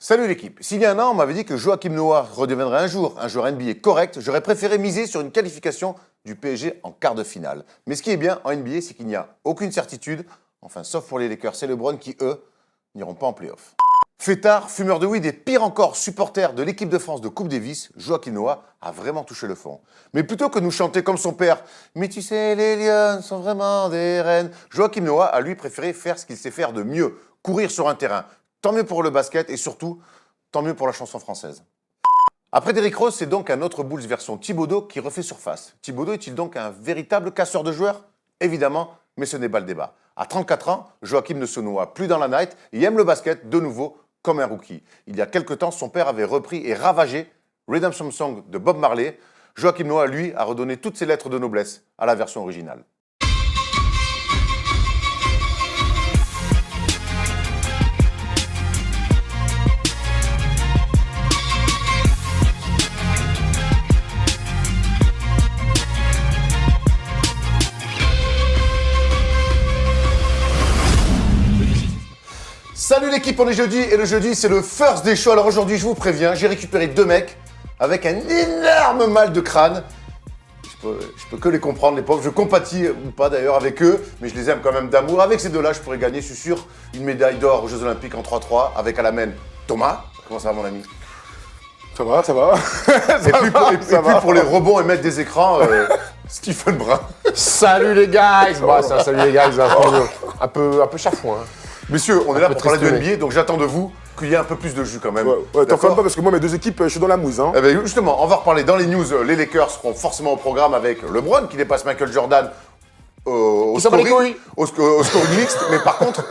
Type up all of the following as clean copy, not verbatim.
Salut l'équipe. S'il y a un an, on m'avait dit que Joachim Noah redeviendrait un jour un joueur NBA correct, j'aurais préféré miser sur une qualification du PSG en quart de finale. Mais ce qui est bien en NBA, c'est qu'il n'y a aucune certitude, enfin sauf pour les Lakers et LeBron qui, eux, n'iront pas en play-off. Fêtard, fumeur de weed et pire encore, supporter de l'équipe de France de Coupe Davis, Joachim Noah a vraiment touché le fond. Mais plutôt que nous chanter comme son père « Mais tu sais, les lions sont vraiment des reines », Joachim Noah a lui préféré faire ce qu'il sait faire de mieux, courir sur un terrain. Tant mieux pour le basket et surtout, tant mieux pour la chanson française. Après Derrick Rose, c'est donc un autre Bulls version Thibodeau qui refait surface. Thibodeau est-il donc un véritable casseur de joueurs? Évidemment, mais ce n'est pas le débat. À 34 ans, Joachim ne se noie plus dans la night et aime le basket de nouveau comme un rookie. Il y a quelque temps, son père avait repris et ravagé Redemption Song de Bob Marley. Joachim Noah, lui, a redonné toutes ses lettres de noblesse à la version originale. Salut l'équipe, on est jeudi et le jeudi c'est le first day show. Alors aujourd'hui je vous préviens, j'ai récupéré deux mecs avec un énorme mal de crâne. Je peux que les comprendre les pauvres, je compatis ou pas d'ailleurs avec eux, mais je les aime quand même d'amour. Avec ces deux-là je pourrais gagner, je suis sûr, une médaille d'or aux Jeux Olympiques en 3-3 avec à la main Thomas. Comment ça va mon ami? Ça va, ça va. Et puis pour les rebonds et mettre des écrans, Stephen Brun. Salut les guys. Salut les guys, un peu chafouin. Hein. Messieurs, on est là pour parler de NBA, donc j'attends de vous qu'il y ait un peu plus de jus quand même. Ouais, t'en fais pas parce que moi, mes deux équipes, je suis dans la mouise. Hein. Eh ben justement, on va reparler dans les news. Les Lakers seront forcément au programme avec LeBron qui dépasse Michael Jordan au scoring mixte. Mais par contre,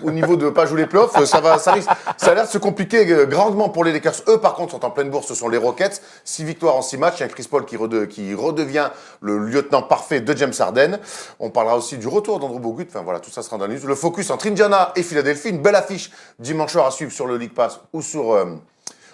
au niveau de pas jouer les playoffs, ça a l'air de se compliquer grandement pour les Lakers. Eux, par contre, sont en pleine bourse. Ce sont les Rockets. 6 victoires en 6 matchs. Il y a Chris Paul qui redevient le lieutenant parfait de James Harden. On parlera aussi du retour d'Andrew Bogut. Enfin voilà, tout ça sera dans les news. Le focus entre Indiana et Philadelphie. Une belle affiche dimanche soir à suivre sur le League Pass ou sur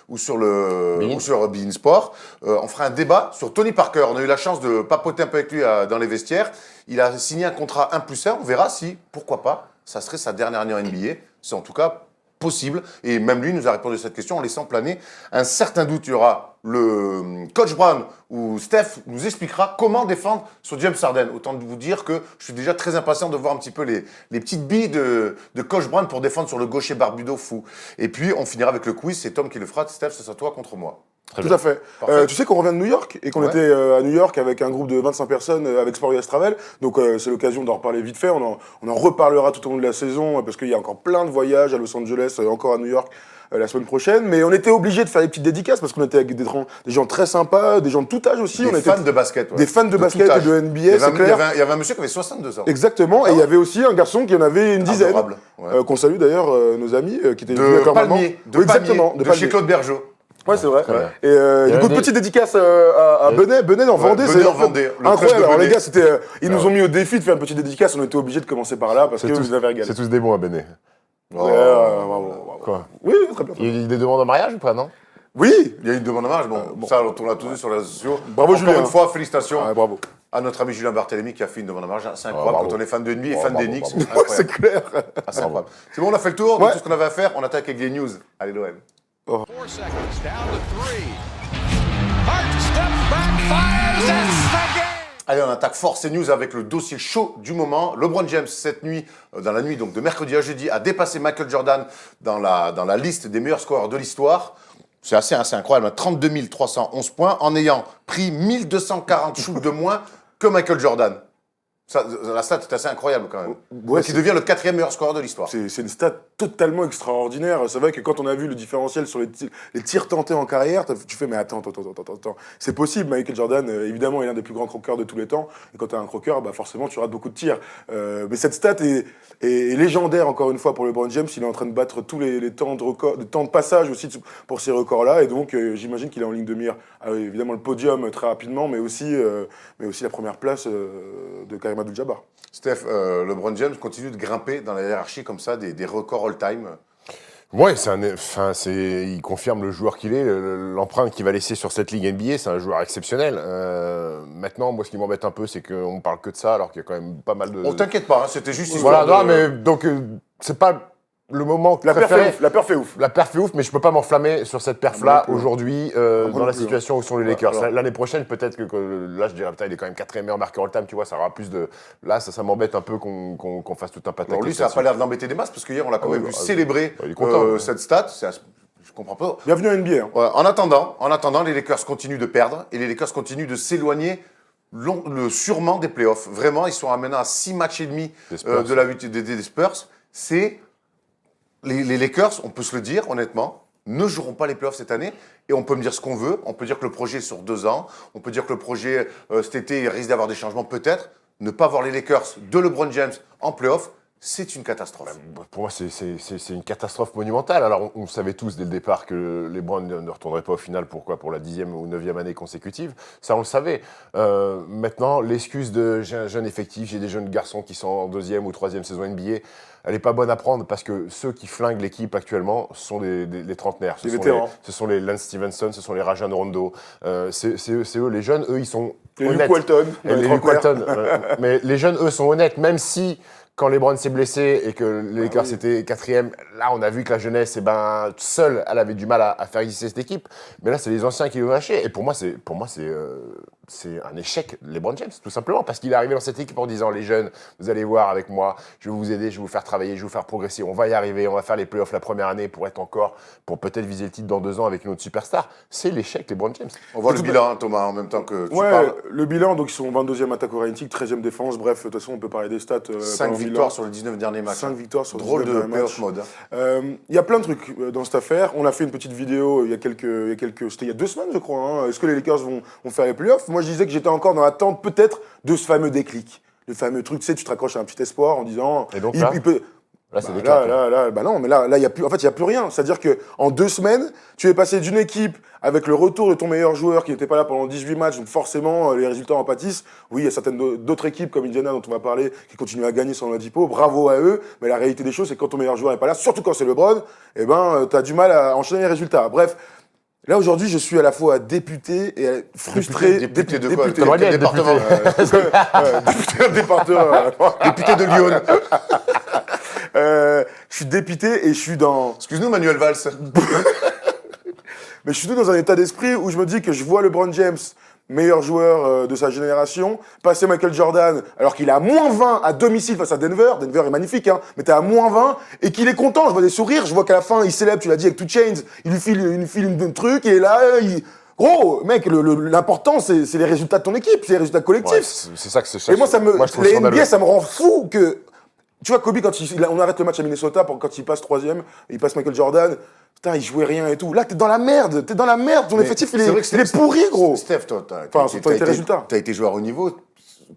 beIN Sport. On fera un débat sur Tony Parker. On a eu la chance de papoter un peu avec lui dans les vestiaires. Il a signé un contrat 1+1. On verra si, pourquoi pas, ça serait sa dernière année en NBA. C'est en tout cas possible. Et même lui nous a répondu à cette question en laissant planer un certain doute. Il y aura le coach Brown ou Steph nous expliquera comment défendre sur James Harden. Autant de vous dire que je suis déjà très impatient de voir un petit peu les petites billes de coach Brown pour défendre sur le gaucher barbudo fou. Et puis on finira avec le quiz. C'est Tom qui le fera. Steph, ce sera toi contre moi. Tout à fait. Tu sais qu'on revient de New York et qu'on était à New York avec un groupe de 25 personnes avec Sport US Travel. Donc c'est l'occasion d'en reparler vite fait. On en reparlera tout au long de la saison parce qu'il y a encore plein de voyages à Los Angeles, encore à New York la semaine prochaine. Mais on était obligé de faire des petites dédicaces parce qu'on était avec des gens très sympas, des gens de tout âge aussi. Des fans de basket. Ouais. Des fans de basket et de NBA, c'est clair. Il y avait un monsieur qui avait 62 ans. Exactement. Et il y avait aussi un garçon qui en avait une dizaine. Adorable. Ouais. Qu'on salue d'ailleurs nos amis qui étaient venus de Palmier. De chez Claude Bergeau. Ouais, c'est vrai. Ouais. Et du coup, petite dédicace à Benet en Vendée. Benet en Vendée. Incroyable. Alors les gars, ils nous ont mis au défi de faire une petite dédicace. On était obligés de commencer par là parce que vous avez régalé. C'est tous des bons à Benet. Bravo. Quoi? Oui, très bien. Il y a des demandes en mariage ou pas, non? Oui. Il y a une demande en mariage. Bon, ça, on l'a tous vu sur les réseaux sociaux. Bravo Julien. Encore une fois, félicitations. Bravo. À notre ami Julien Barthélémy qui a fait une demande en mariage. C'est incroyable quand on est fan de NBA et fan des Knicks. C'est clair. C'est incroyable. C'est bon, on a fait le tour de tout ce qu'on avait à faire. On attaque avec des news. Allez, l'OM. 4 seconds, down to 3. Hart steps back, fires, that's the game! Allez, on attaque fort ces news avec le dossier chaud du moment. LeBron James, cette nuit, dans la nuit donc de mercredi à jeudi, a dépassé Michael Jordan dans la liste des meilleurs scoreurs de l'histoire. C'est assez incroyable, 32 311 points en ayant pris 1240 shoots de moins que Michael Jordan. La stat est assez incroyable quand même. Ouais, qui devient le 4e meilleur scoreur de l'histoire. C'est une stat totalement extraordinaire. C'est vrai que quand on a vu le différentiel sur les tirs tentés en carrière, tu fais mais attends. C'est possible, Michael Jordan, évidemment, est l'un des plus grands croqueurs de tous les temps. Et quand tu es un croqueur, forcément, tu rates beaucoup de tirs. Mais cette stat est légendaire, encore une fois, pour LeBron James. Il est en train de battre tous les temps de passage aussi pour ces records-là. Et donc, j'imagine qu'il est en ligne de mire. Évidemment, le podium très rapidement, mais aussi la première place de Karim Abdul-Jabbar. Steph, LeBron James continue de grimper dans la hiérarchie comme ça des records all-time. Ouais, il confirme le joueur qu'il est, l'empreinte qu'il va laisser sur cette ligue NBA, c'est un joueur exceptionnel. Maintenant, moi, ce qui m'embête un peu, c'est qu'on parle que de ça, alors qu'il y a quand même pas mal de... On t'inquiète pas, hein, c'était juste... Voilà, non, mais donc, c'est pas le moment La perf préféré. fait ouf. La perf fait ouf. La perf est ouf, mais je peux pas m'enflammer sur cette perf-là Ah, moi non plus. aujourd'hui, moi dans non la plus, situation où sont les Lakers. alors- L'année prochaine, peut-être que là, je dirais, putain, il est quand même 4e meilleur marqueur all-time, tu vois, ça aura plus de. Là, ça m'embête un peu qu'on fasse tout un pataquès. Alors lui, ça n'a pas l'air de l'embêter des masses, parce qu'hier, on l'a quand même vu célébrer il est content, cette stat. Je comprends pas. Bienvenue à NBA. Hein. Ouais, en attendant, les Lakers continuent de perdre et les Lakers continuent de s'éloigner sûrement des playoffs. Vraiment, ils sont maintenant à 6 matchs et demi Des Spurs. de la lutte des Spurs. C'est les Lakers, on peut se le dire honnêtement, ne joueront pas les playoffs cette année. Et on peut me dire ce qu'on veut. On peut dire que le projet est sur 2 ans. On peut dire que le projet cet été il risque d'avoir des changements peut-être. Ne pas voir les Lakers de LeBron James en playoffs, c'est une catastrophe. Pour moi, c'est une catastrophe monumentale. Alors, on savait tous dès le départ que les Browns ne retourneraient pas au final. Pourquoi ? Pour la 10e ou 9e année consécutive. Ça, on le savait. Maintenant, l'excuse de j'ai un jeune effectif, j'ai des jeunes garçons qui sont en 2e ou 3e saison NBA, elle n'est pas bonne à prendre parce que ceux qui flinguent l'équipe actuellement sont les trentenaires. Les vétérans. Ce sont les Lance Stevenson, ce sont les Rajon Rondo. C'est eux, les jeunes, eux, ils sont Les honnêtes. Luke Walton. Et les Luke Walton. Mais les jeunes, eux, sont honnêtes, même si quand LeBron s'est blessé et que les Lakers étaient 4e, là, on a vu que la jeunesse, seule, elle avait du mal à faire exister cette équipe. Mais là, c'est les anciens qui l'ont lâché. Et pour moi, c'est un échec, LeBron James, tout simplement, parce qu'il est arrivé dans cette équipe en disant, les jeunes, vous allez voir avec moi, je vais vous aider, je vais vous faire travailler, je vais vous faire progresser, on va y arriver, on va faire les playoffs la première année pour peut-être viser le titre dans 2 ans avec une autre superstar. C'est l'échec, LeBron James. On voit le bilan, hein, Thomas, en même temps que tu Ouais, parles. le bilan, donc ils sont 22e attaque au rating, 13e défense. Bref, de toute façon, on peut parler des stats. 5 pendant le victoires bilan. sur les 19 derniers matchs. 5 victoires sur Drôle 19 de derniers playoff matchs. mode. Il y a plein de trucs dans cette affaire. On a fait une petite vidéo il y a quelques c'était il y a 2 semaines, je crois. Hein. Est-ce que les Lakers vont faire les playoffs? Moi, je disais que j'étais encore dans l'attente, peut-être, de ce fameux déclic. Le fameux truc, tu sais, tu te raccroches à un petit espoir en disant. Et donc là il peut. Là, c'est des Là, claques. bah non, mais là, il y a plus. En fait, il y a plus rien. C'est-à-dire que en 2 semaines, tu es passé d'une équipe avec le retour de ton meilleur joueur qui n'était pas là pendant 18 matchs, donc forcément les résultats en pâtissent. Oui, il y a certaines d'autres équipes comme Indiana dont on va parler qui continuent à gagner sans Oladipo. Bravo à eux. Mais la réalité des choses, c'est que quand ton meilleur joueur n'est pas là, surtout quand c'est LeBron, eh ben, t'as du mal à enchaîner les résultats. Bref. Là, aujourd'hui, je suis à la fois député et frustré. Député de quoi? Député. T'aimerais bien Quel être département Député département. Député de Lyon. Je suis député et je suis dans. Excuse-nous, Manuel Valls. Mais je suis tout dans un état d'esprit où je me dis que je vois LeBron James, meilleur joueur de sa génération, passer Michael Jordan alors qu'il est à -20 à domicile face à Denver. Denver est magnifique, hein, mais t'es à -20 et qu'il est content. Je vois des sourires, je vois qu'à la fin, il célèbre, tu l'as dit, avec 2 Chainz, il lui file un truc et là, Gros, mec, l'important, c'est les résultats de ton équipe, c'est les résultats collectifs. Ouais, c'est ça que c'est. Et moi, je trouve les scandaleux. NBA, ça me rend fou que. Tu vois, Kobe, on arrête le match à Minnesota, quand il passe 3e, il passe Michael Jordan, putain, il jouait rien et tout. Là, t'es dans la merde, ton effectif, il est pourri, gros. Steph, toi, Enfin, sur tes résultats. T'as été joueur au niveau.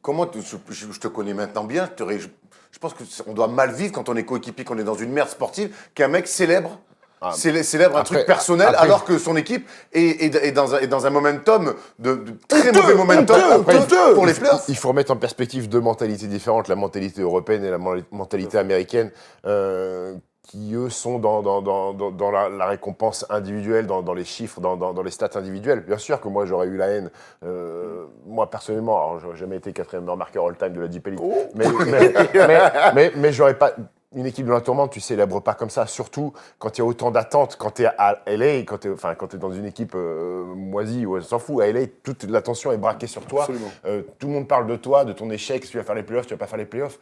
Comment je te connais maintenant bien. Je pense qu'on doit mal vivre quand on est coéquipier, qu'on est dans une merde sportive, qu'un mec célèbre un truc personnel alors que son équipe est dans un momentum de très mauvais momentum honteux. pour les playoffs. Il faut remettre en perspective 2 mentalités différentes, la mentalité européenne et la mentalité américaine, qui eux sont dans la récompense individuelle, dans les chiffres, dans les stats individuelles. Bien sûr que moi j'aurais eu la haine, moi personnellement, alors j'aurais jamais été 4e meilleur marqueur all-time de la Deep Elite, mais j'aurais pas. Une équipe de la tourmente, tu célèbres pas comme ça, surtout quand il y a autant d'attentes, quand tu es à LA, quand tu es dans une équipe moisie, on s'en fout, à LA, toute l'attention est braquée sur toi. Absolument. Tout le monde parle de toi, de ton échec, si tu vas faire les playoffs, tu vas pas faire les playoffs.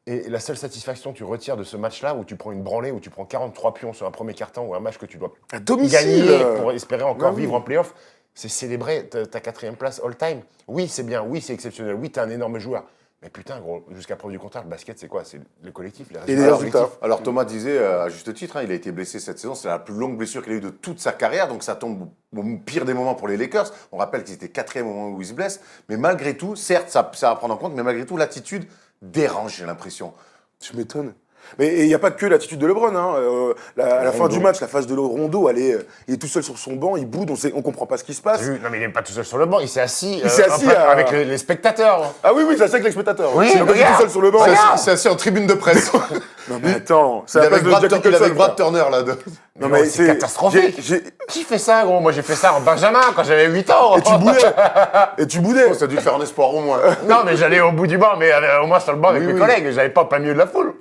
Et la seule satisfaction que tu retires de ce match-là, où tu prends une branlée, où tu prends 43 pions sur un premier carton, ou un match que tu dois À domicile. gagner pour espérer encore Bah oui. vivre en playoff, c'est célébrer ta 4e place all-time. Oui, c'est bien, oui, c'est exceptionnel, oui, tu es un énorme joueur. Mais putain, gros, jusqu'à preuve du contraire, le basket, c'est quoi? C'est le collectif, les Et les résultats. résultats. Alors Thomas disait, à juste titre, il a été blessé cette saison, c'est la plus longue blessure qu'il a eue de toute sa carrière, donc ça tombe au pire des moments pour les Lakers. On rappelle qu'ils étaient 4e au moment où il se blesse, mais malgré tout, certes, ça va prendre en compte, mais malgré tout, l'attitude dérange, j'ai l'impression. Tu m'étonnes. Mais il n'y a pas que l'attitude de LeBron. Hein. À la fin du match, la phase de Rondo, il est tout seul sur son banc, il boude, on comprend pas ce qui se passe. Non, mais il n'est pas tout seul sur le banc, il s'est assis, Il s'est assis avec les spectateurs. Ah oui, ça c'est avec les spectateurs. Oui, il est pas regarde. tout seul sur le banc. C'est assis en tribune de presse. Non mais attends, c'est Il la est place avec de Brad, Jack il est avec Nicholson, Brad quoi. Turner là. Non mais c'est catastrophique. Qui fait ça, gros? Moi, j'ai fait ça en Benjamin quand j'avais 8 ans. Et tu boudais. Ça a dû faire un espoir au moins. Non, mais j'allais au bout du banc, mais au moins sur le banc avec mes collègues. J'allais pas au plein milieu de la foule.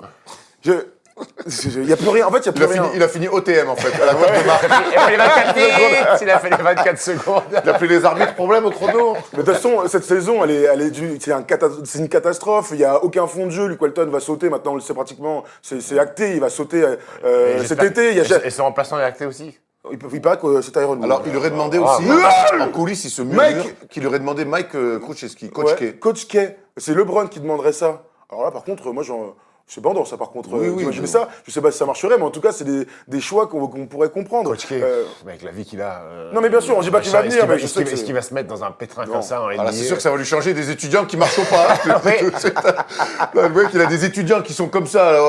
Il n'y a plus rien. En fait, il n'y a plus rien. Il a fini OTM en fait, à la table de marque. Il a fait les 24 minutes, il a fait les 24 secondes. Il a pris les arbitres, problème au chrono. Mais de toute façon, cette saison, c'est une catastrophe. Il n'y a aucun fond de jeu. Luke Walton va sauter. Maintenant, on le sait pratiquement. C'est acté. Il va sauter cet été. Et son remplaçant est acté aussi. Il paraît que c'est Iron. Alors, il lui aurait demandé aussi, en coulisses, il se murmure, qu'il lui aurait demandé Mike Krzyzewski, Coach K. Coach K. C'est LeBron qui demanderait ça. Alors là, par contre, moi, c'est bandant ça par contre. Oui, D'imaginer ça, je sais pas si ça marcherait, mais en tout cas, c'est des choix qu'on pourrait comprendre. Coach K, avec la vie qu'il a. Non, mais bien sûr, on dit pas qu'il va venir, mais je sais que est-ce qu'il va se mettre dans un pétrin comme ça en NBA? Alors, c'est sûr que ça va lui changer des étudiants qui marchent pas. Le mec, il a des étudiants qui sont comme ça,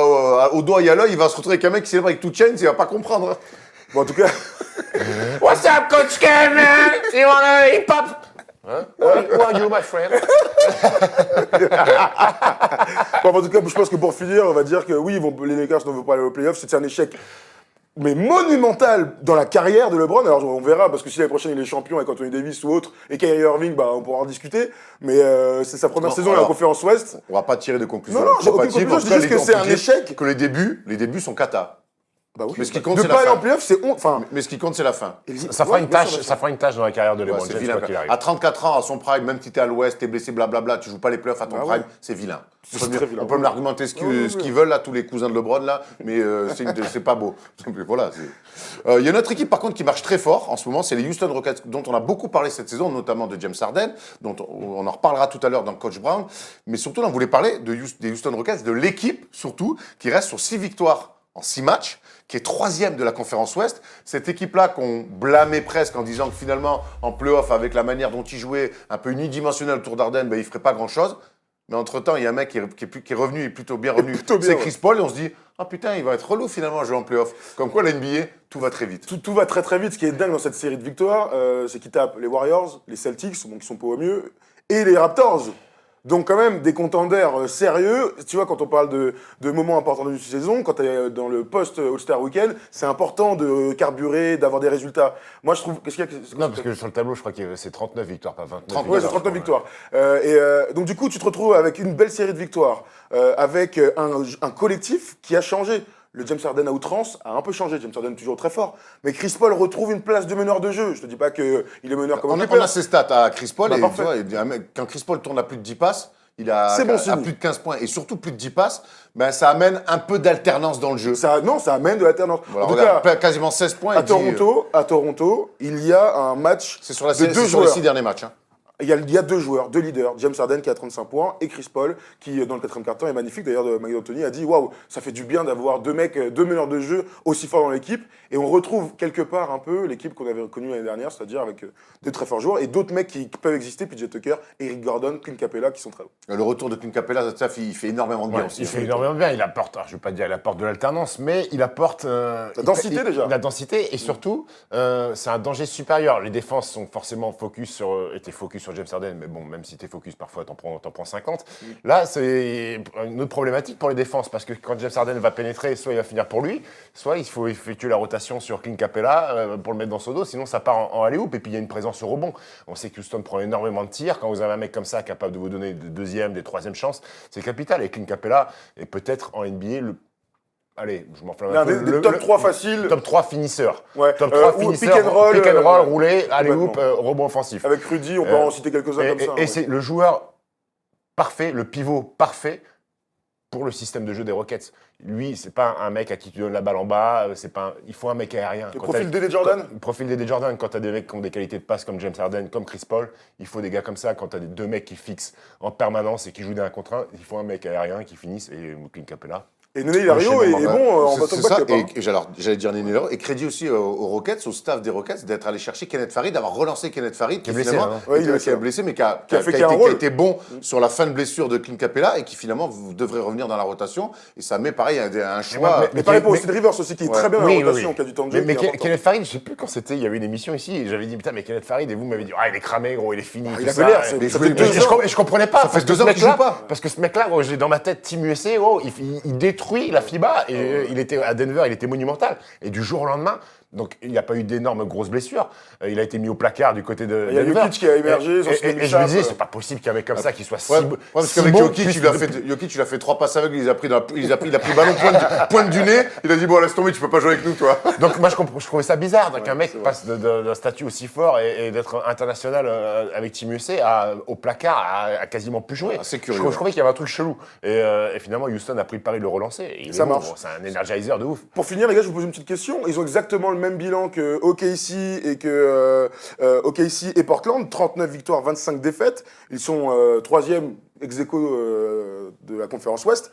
au doigt et à l'œil, il va se retrouver avec un mec qui célèbre avec two chains, il va pas comprendre. Bon, en tout cas. What's up, Coach K, man? You wanna hip hop? Hein? Who are you, my friend? Bon, en tout cas, je pense que pour finir, on va dire que oui, les Lakers ne vont pas aller aux playoffs. C'est un échec, mais monumental dans la carrière de LeBron. Alors, on verra, parce que si l'année prochaine il est champion avec Anthony Davis ou autre, et Kyrie Irving, bah, on pourra en discuter. Mais c'est sa première saison à la conférence Ouest. On va pas tirer de conclusion. Non, j'ai aucune conclusion. Je dis juste que c'est un échec. Que les débuts sont cata. Bah oui. Mais ce qui compte, de c'est pas la aller fin. en playoff, c'est honte. Enfin, Mais ce qui compte, c'est la fin. Ça fera une tâche dans la carrière de LeBron C'est James, vilain. quoi qu'il arrive. À 34 ans, à son prime, même si t'es à l'ouest, t'es blessé, blablabla, tu joues pas les playoffs à ton prime, c'est vilain. C'est très vilain. On peut me l'argumenter ce qu'ils veulent, là, tous les cousins de LeBron, là, mais c'est pas beau. Voilà. Il y a une autre équipe, par contre, qui marche très fort en ce moment, c'est les Houston Rockets, dont on a beaucoup parlé cette saison, notamment de James Harden, dont on en reparlera tout à l'heure dans Coach Brown, mais surtout, là, on voulait parler des Houston Rockets, de l'équipe, surtout, qui reste sur 6 victoires en 6 matchs, qui est 3e de la conférence Ouest. Cette équipe-là qu'on blâmait presque en disant que finalement, en play-off, avec la manière dont il jouait, un peu unidimensionnel autour d'Arden, ben, il ne ferait pas grand-chose. Mais entre-temps, il y a un mec qui est revenu, et plutôt bien revenu. C'est Chris Paul, et on se dit, ah putain, il va être relou finalement à jouer en play-off. Comme quoi, la NBA, tout va très vite. Tout va très très vite. Ce qui est dingue dans cette série de victoires, c'est qu'ils tapent les Warriors, les Celtics, donc qui sont pas au mieux, et les Raptors. Donc quand même des contenders sérieux. Tu vois, quand on parle de moments importants d'une saison, quand tu es dans le post-All-Star Weekend, c'est important de carburer, d'avoir des résultats. Moi, je trouve... Qu'est-ce qu'il y a Non, parce que sur le tableau, je crois que c'est 39 victoires, pas 29. Ouais, c'est 39 victoires. Donc du coup, tu te retrouves avec une belle série de victoires, avec un collectif qui a changé. Le James Harden à outrance a un peu changé. James Harden toujours très fort. Mais Chris Paul retrouve une place de meneur de jeu. Je te dis pas qu'il est meneur comme un On a ses stats à Chris Paul. Bah, et tu vois, quand Chris Paul tourne à plus de 10 passes, il a C'est bon à signe. plus de 15 points et surtout plus de 10 passes, ben, ça amène un peu d'alternance dans le jeu. ça amène de l'alternance. Voilà, En tout regarde, cas, quasiment 16 points. à Toronto, il y a un match C'est sur, la, de c'est deux sur les joueurs. 6 derniers matchs. Hein. Il y a deux joueurs, deux leaders, James Harden qui a 35 points et Chris Paul qui, dans le 4e quart-temps, est magnifique. D'ailleurs, Mike D'Antoni a dit « Waouh, ça fait du bien d'avoir deux meneurs de jeu aussi forts dans l'équipe. » Et on retrouve quelque part un peu l'équipe qu'on avait connue l'année dernière, c'est-à-dire avec de très forts joueurs et d'autres mecs qui peuvent exister, PJ Tucker, Eric Gordon, Clint Capella, qui sont très hauts. Le retour de Clint Capella, il fait énormément de bien Ouais, aussi. il fait énormément de bien. Il apporte, alors, je ne vais pas dire il apporte de l'alternance, mais il apporte La densité déjà. La densité et surtout, c'est un danger supérieur. Les défenses sont forcément étaient focus sur James Harden, mais bon, même si tu es focus parfois, t'en prends 50. Là, c'est une autre problématique pour les défenses parce que quand James Harden va pénétrer, soit il va finir pour lui, soit il faut effectuer la rotation sur Clint Capella pour le mettre dans son dos, sinon ça part en alley-oop et puis il y a une présence au rebond. On sait que Houston prend énormément de tirs. Quand vous avez un mec comme ça capable de vous donner des deuxième, des troisième chances, c'est capital. Et Clint Capella est peut-être en NBA allez, je m'enflamme un peu. Des top 3 faciles. Top 3 finisseurs. Ouais. Top 3 ou finisseurs. pick and roll, roulé, alley-oop, rebond offensif. Avec Rudy, on peut en citer quelques-uns comme ça. Et c'est le joueur parfait, le pivot parfait pour le système de jeu des Rockets. Lui, c'est pas un mec à qui tu donnes la balle en bas, il faut un mec aérien. Le profil Dede Jordan. Le profil Dede Jordan, quand tu as des mecs qui ont des qualités de passe comme James Harden, comme Chris Paul, il faut des gars comme ça. Quand tu as deux mecs qui fixent en permanence et qui jouent d'un contre un, il faut un mec aérien qui finisse, et Clint Capella. Et Nene Hilario est bon en C'est bottom ça, back. et j'allais dire Nene Hilario, et crédit aussi aux Rockets, au staff des Rockets, d'être allé chercher Kenneth Farid, d'avoir relancé Kenneth Farid, qui blessé, finalement hein. Ouais, il qui a blessé, mais qui a été bon sur la fin de blessure de Clint Capella, et qui finalement devrait revenir dans la rotation, et ça met pareil un choix. Mais pareil pour Austin Rivers aussi, qui est très bien dans la rotation, qui a du temps de jeu. Mais Kenneth Farid, je sais plus quand c'était, il y avait une émission ici, et j'avais dit, putain, mais Kenneth Farid, et vous m'avez dit, ah, il est cramé, gros, il est fini. Il avait l'air, ça fait 2 ans. Et je comprenais pas. Ça fait 2 ans qu'il joue pas. Parce que ce mec-là, gros, j'ai dans ma tête, Team USA, gros, il détruit la FIBA, et il était à Denver, il était monumental. Et du jour au lendemain, Donc il n'y a pas eu d'énormes grosses blessures. Il a été mis au placard du côté de Il y a Denver. Jokic qui a émergé, ils ont signé Et je me Millsap, disais, c'est pas possible qu'un mec comme ça, qui soit si Ouais, bon. parce si qu'avec bon, Jokic, puisse- il a fait 3 passes aveugles, il a pris ballon pointe du nez, il a dit bon laisse tomber, tu peux pas jouer avec nous toi. Donc moi je trouvais ça bizarre qu'un mec c'est vrai. passe d'un statut aussi fort et d'être international avec Team USA au placard à quasiment plus jouer. Ah, c'est curieux. Je trouvais qu'il y avait un truc chelou. Et finalement Houston a pris le pari de le relancer. Et il Ça est bon, marche. c'est un energizer de ouf. Pour finir, les gars, je vous pose une petite question. Ils ont exactement le même bilan que OKC et que OKC et Portland. 39 victoires, 25 défaites. Ils sont troisième ex aequo de la conférence Ouest.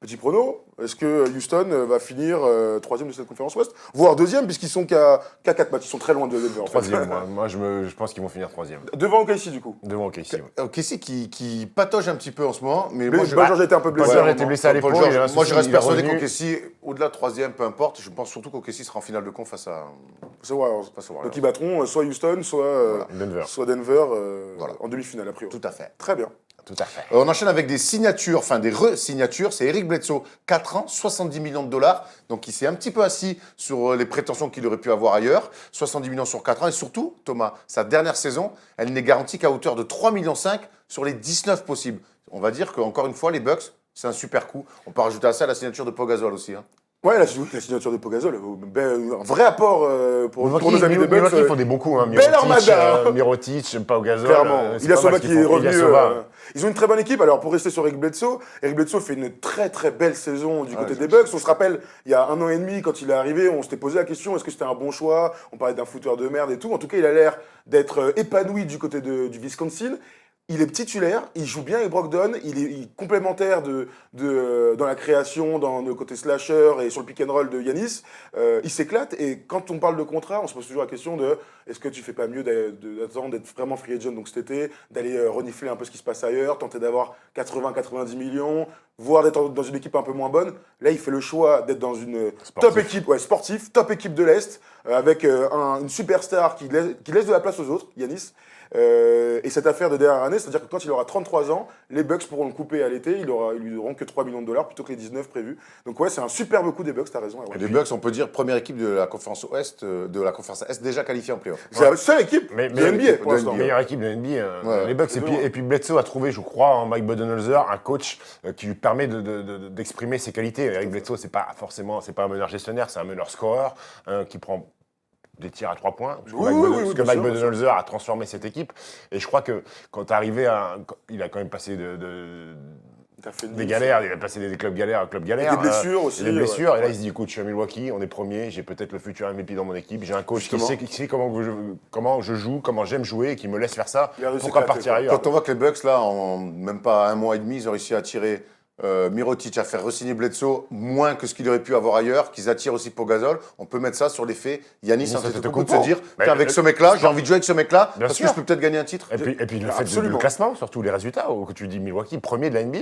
Petit prono, est-ce que Houston va finir troisième de cette conférence Ouest, voire deuxième, puisqu'ils sont qu'à 4 matchs. Ils sont très loin de Denver. En fait. Troisième, moi je pense qu'ils vont finir troisième. Devant OKC, du coup. Devant OKC. Ouais. Casey qui patauge un petit peu en ce moment, mais Mais moi Paul George a été un peu blessé. Paul George a été blessé à Paul l'épaule, George, il a un moi je souci, reste il est persuadé revenu. qu'OKC, au-delà de troisième, peu importe, je pense surtout qu'OKC sera en finale de conf face à C'est Warriors. face aux Warriors. Donc ils battront soit Houston, soit Denver. Denver en demi-finale, a priori. Tout à fait. Très bien. Tout à fait. On enchaîne avec des signatures, enfin des re-signatures. C'est Eric Bledsoe, 4 ans, 70 millions de dollars. Donc il s'est un petit peu assis sur les prétentions qu'il aurait pu avoir ailleurs. 70 millions sur 4 ans. Et surtout, Thomas, sa dernière saison, elle n'est garantie qu'à hauteur de 3,5 millions sur les 19 possibles. On va dire qu'encore une fois, les Bucks, c'est un super coup. On peut rajouter à ça la signature de Pau Gasol aussi. Hein. Ouais, la signature de Pau Gasol, un vrai apport pour nos amis des Bucks. Milwaukee font des bons coups. Hein. belle armada. Mirotic, Pau Gasol. Clairement. Il y a Sova qui est revenu. Ilyasova. Ils ont une très bonne équipe. Alors, pour rester sur Eric Bledsoe fait une très très belle saison du côté c'est des Bucks. On se rappelle, il y a 1 an et demi, quand il est arrivé, on s'était posé la question, est-ce que c'était un bon choix? On parlait d'un footeur de merde et tout. En tout cas, il a l'air d'être épanoui du côté du Wisconsin. Il est titulaire, il joue bien avec Brogdon, il est complémentaire dans la création, dans le côté slasher et sur le pick and roll de Giannis. Il s'éclate et quand on parle de contrat, on se pose toujours la question de est-ce que tu fais pas mieux d'attendre d'être vraiment free agent donc cet été, d'aller renifler un peu ce qui se passe ailleurs, tenter d'avoir 80-90 millions, voire d'être dans une équipe un peu moins bonne. Là, il fait le choix d'être dans une top équipe, sportive, top équipe de l'Est, avec une superstar qui laisse de la place aux autres, Giannis. Et cette affaire de dernière année, c'est-à-dire que quand il aura 33 ans, les Bucks pourront le couper à l'été, ils lui auront que 3 millions de dollars plutôt que les 19 prévus. Donc ouais, c'est un superbe coup des Bucks, t'as raison. Les Bucks, on peut dire, première équipe de la conférence Ouest, de la conférence Est déjà qualifiée en playoff. C'est la seule équipe Mais- de mais- NBA pour l'instant. Meilleure équipe de NBA, Ouais. les Bucks. Et puis Bledsoe a trouvé, je crois, en Mike Budenholzer, un coach qui lui permet d'exprimer ses qualités. Eric Bledsoe, c'est pas un meneur gestionnaire, c'est un meneur scoreur qui prend des tirs à 3 points. Parce que Mike Budenholzer a transformé cette équipe. Et je crois que quand t'es arrivé il a quand même passé des galères, il a passé des clubs galères à clubs galères. Des blessures aussi. Des blessures. Ouais. Et là, il se dit, écoute, je suis à Milwaukee, on est premier, j'ai peut-être le futur MVP dans mon équipe, j'ai un coach qui sait comment je joue, comment j'aime jouer et qui me laisse faire ça. Pourquoi partir ailleurs? Quand on voit que les Bucks, là, en même pas 1 mois et demi, ils ont réussi à attirer Mirotic, à faire re-signer Bledsoe moins que ce qu'il aurait pu avoir ailleurs, qu'ils attirent aussi Pau Gasol, on peut mettre ça sur l'effet Giannis Antetokounmpo de se dire, avec ce mec-là, j'ai envie de jouer avec ce mec-là, parce que je peux peut-être gagner un titre. Et puis le fait du classement, surtout les résultats, que tu dis Milwaukee, premier de la NBA,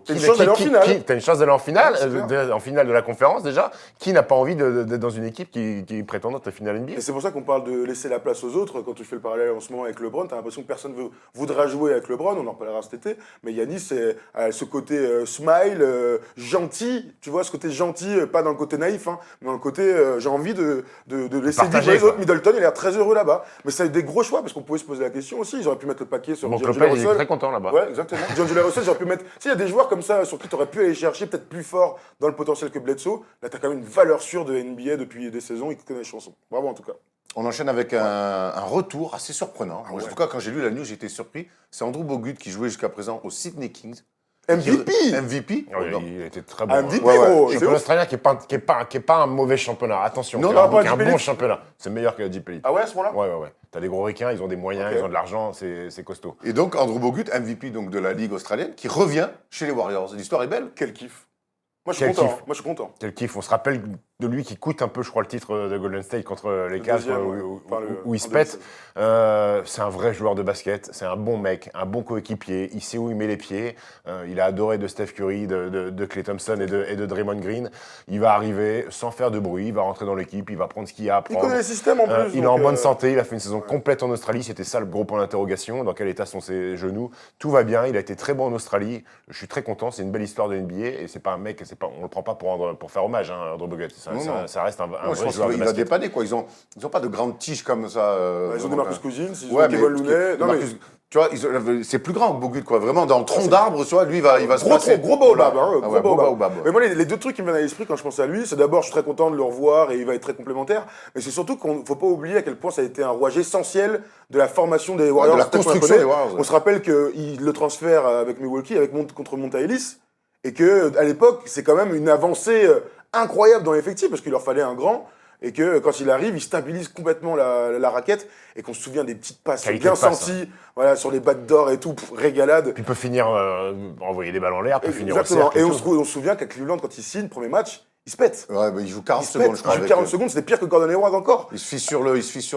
T'as une chance d'aller en finale. T'as une chance d'aller en finale, Ouais, en finale de la conférence déjà. Qui n'a pas envie d'être dans une équipe qui est prétendante à la finale NBA? Et c'est pour ça qu'on parle de laisser la place aux autres. Quand tu fais le parallèle en ce moment avec LeBron, t'as l'impression que personne voudra jouer avec LeBron, on en parlera cet été. Mais Giannis a ce côté smile, gentil, tu vois, ce côté gentil, pas dans le côté naïf, hein, mais dans le côté j'ai envie de laisser Partager, vivre les autres. quoi. Middleton, il a l'air très heureux là-bas. Mais c'est des gros choix, parce qu'on pouvait se poser la question aussi. Ils auraient pu mettre le paquet sur Donc D'Angelo Lopez, il est Russell. très content là-bas. Ouais, exactement. D'Angelo Russell, j'aurais pu mettre. S'il y a des joueurs comme ça sur qui tu aurais pu aller chercher, peut-être plus fort dans le potentiel que Bledsoe, là, tu as quand même une valeur sûre de NBA depuis des saisons. Il connaît les chansons. Bravo en tout cas. On enchaîne avec un retour assez surprenant. Moi, en tout cas, quand j'ai lu la news, j'étais surpris. C'est Andrew Bogut qui jouait jusqu'à présent au Sydney Kings. MVP MVP. Ouais, Non. il était très bon. MVP, Ouais, ouais. gros. Le C'est championnat ouf. australien qui est pas un mauvais championnat. Attention, Non, c'est non, un, pas qui est un Deep Elite. bon championnat. C'est meilleur que la Deep Elite. Ah ouais, à ce moment-là Ouais. T'as des gros ricains, ils ont des moyens, Ok. ils ont de l'argent, c'est costaud. Et donc, Andrew Bogut, MVP donc, de la Ligue australienne, qui revient chez les Warriors. L'histoire est belle. Quel kiff. Moi, je suis Quel content. kiff. hein. Moi, je suis content. Quel kiff. On se rappelle de lui qui coûte un peu, je crois, le titre de Golden State contre les Cavs, deuxième, ouais. où il se en pète. C'est un vrai joueur de basket, c'est un bon mec, un bon coéquipier, il sait où il met les pieds, il a adoré de Steph Curry, de Klay Thompson et de Draymond Green. Il va arriver sans faire de bruit, il va rentrer dans l'équipe, il va prendre ce qu'il y a à Il prendre. connaît les systèmes en plus. Il est donc, en bonne santé, il a fait une saison complète en Australie, c'était ça le gros point d'interrogation, dans quel état sont ses genoux. Tout va bien, il a été très bon en Australie, je suis très content, c'est une belle histoire de NBA et c'est pas un mec, on le prend pas pour faire hommage, hein, Andrew Bogut. Non. ça reste un Moi, je vrai pense joueur de qu'il va basket. dépanner, quoi. Ils ont pas de grandes tiges comme ça. Ils ont des Marcus Cousins, ils Ouais, ont Kevin Looney. Non, mais tu vois, c'est plus grand que Bogut, quoi. Vraiment, dans le tronc d'arbre, tu vois, lui, il va se passer. gros baobab, hein, Ah ouais, gros baobab. baobab. Mais moi, les deux trucs qui me viennent à l'esprit quand je pense à lui, c'est d'abord, je suis très content de le revoir et il va être très complémentaire. Mais c'est surtout qu'il ne faut pas oublier à quel point ça a été un rouage essentiel de la formation des Warriors. de la Peut-être qu'on construction connaît. des Warriors, ouais. On se rappelle qu'il le transfère avec Milwaukee, contre Monta Ellis. Et qu'à l'époque, c'est quand même une avancée incroyable dans l'effectif parce qu'il leur fallait un grand. Et que quand il arrive, il stabilise complètement la raquette et qu'on se souvient des petites passes Qualité bien de passe, senties, voilà, sur les battes d'or et tout, régalade. Puis il peut finir, envoyer des balles en l'air, peut finir au Exactement. cercle. Et tout. on se souvient qu'à Cleveland, quand il signe, premier match, il se pète. Ouais, bah, il joue 40 Il se secondes, pète. je crois. Il joue avec, 40 secondes, c'était pire que Gordon Hayward encore. Il se fiche sur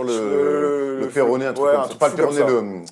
le péroné, un truc ouais, comme un ça. truc Pas le fou comme péroné,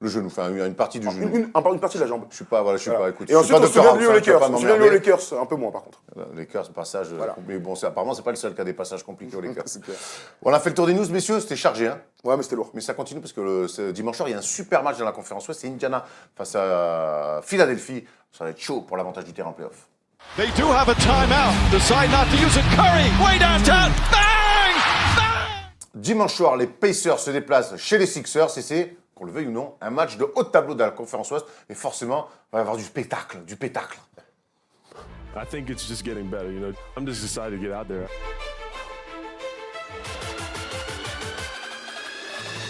le genou, enfin une partie du genou. Une partie de la jambe. Je suis pas, écoute. Et je suis ensuite, pas on se souvient de lui au Dr. House, hein, tu vas Lakers. pas On se souvient de lui au m'emmerder. Lakers, un peu moins par contre. Lakers, passage. Voilà. Mais bon, apparemment, c'est pas le seul qui a des passages compliqués aux Lakers. C'est clair. On a fait le tour des news, messieurs, c'était chargé, hein. Ouais, mais c'était lourd. Mais ça continue parce que ce dimanche soir, il y a un super match dans la conférence Ouest. C'est Indiana face à Philadelphie. Ça va être chaud pour l'avantage du terrain en playoff. They do have a timeout. Decide not to use it. Curry, way downtown. Bang! Bang! Dimanche soir, les Pacers se déplacent chez les Sixers et c'est, qu'on le veuille ou non, un match de haut tableau de la conférence Ouest. Et forcément, il va y avoir du spectacle, du pétacle. I think it's just getting better, you know. I'm just excited to get out there.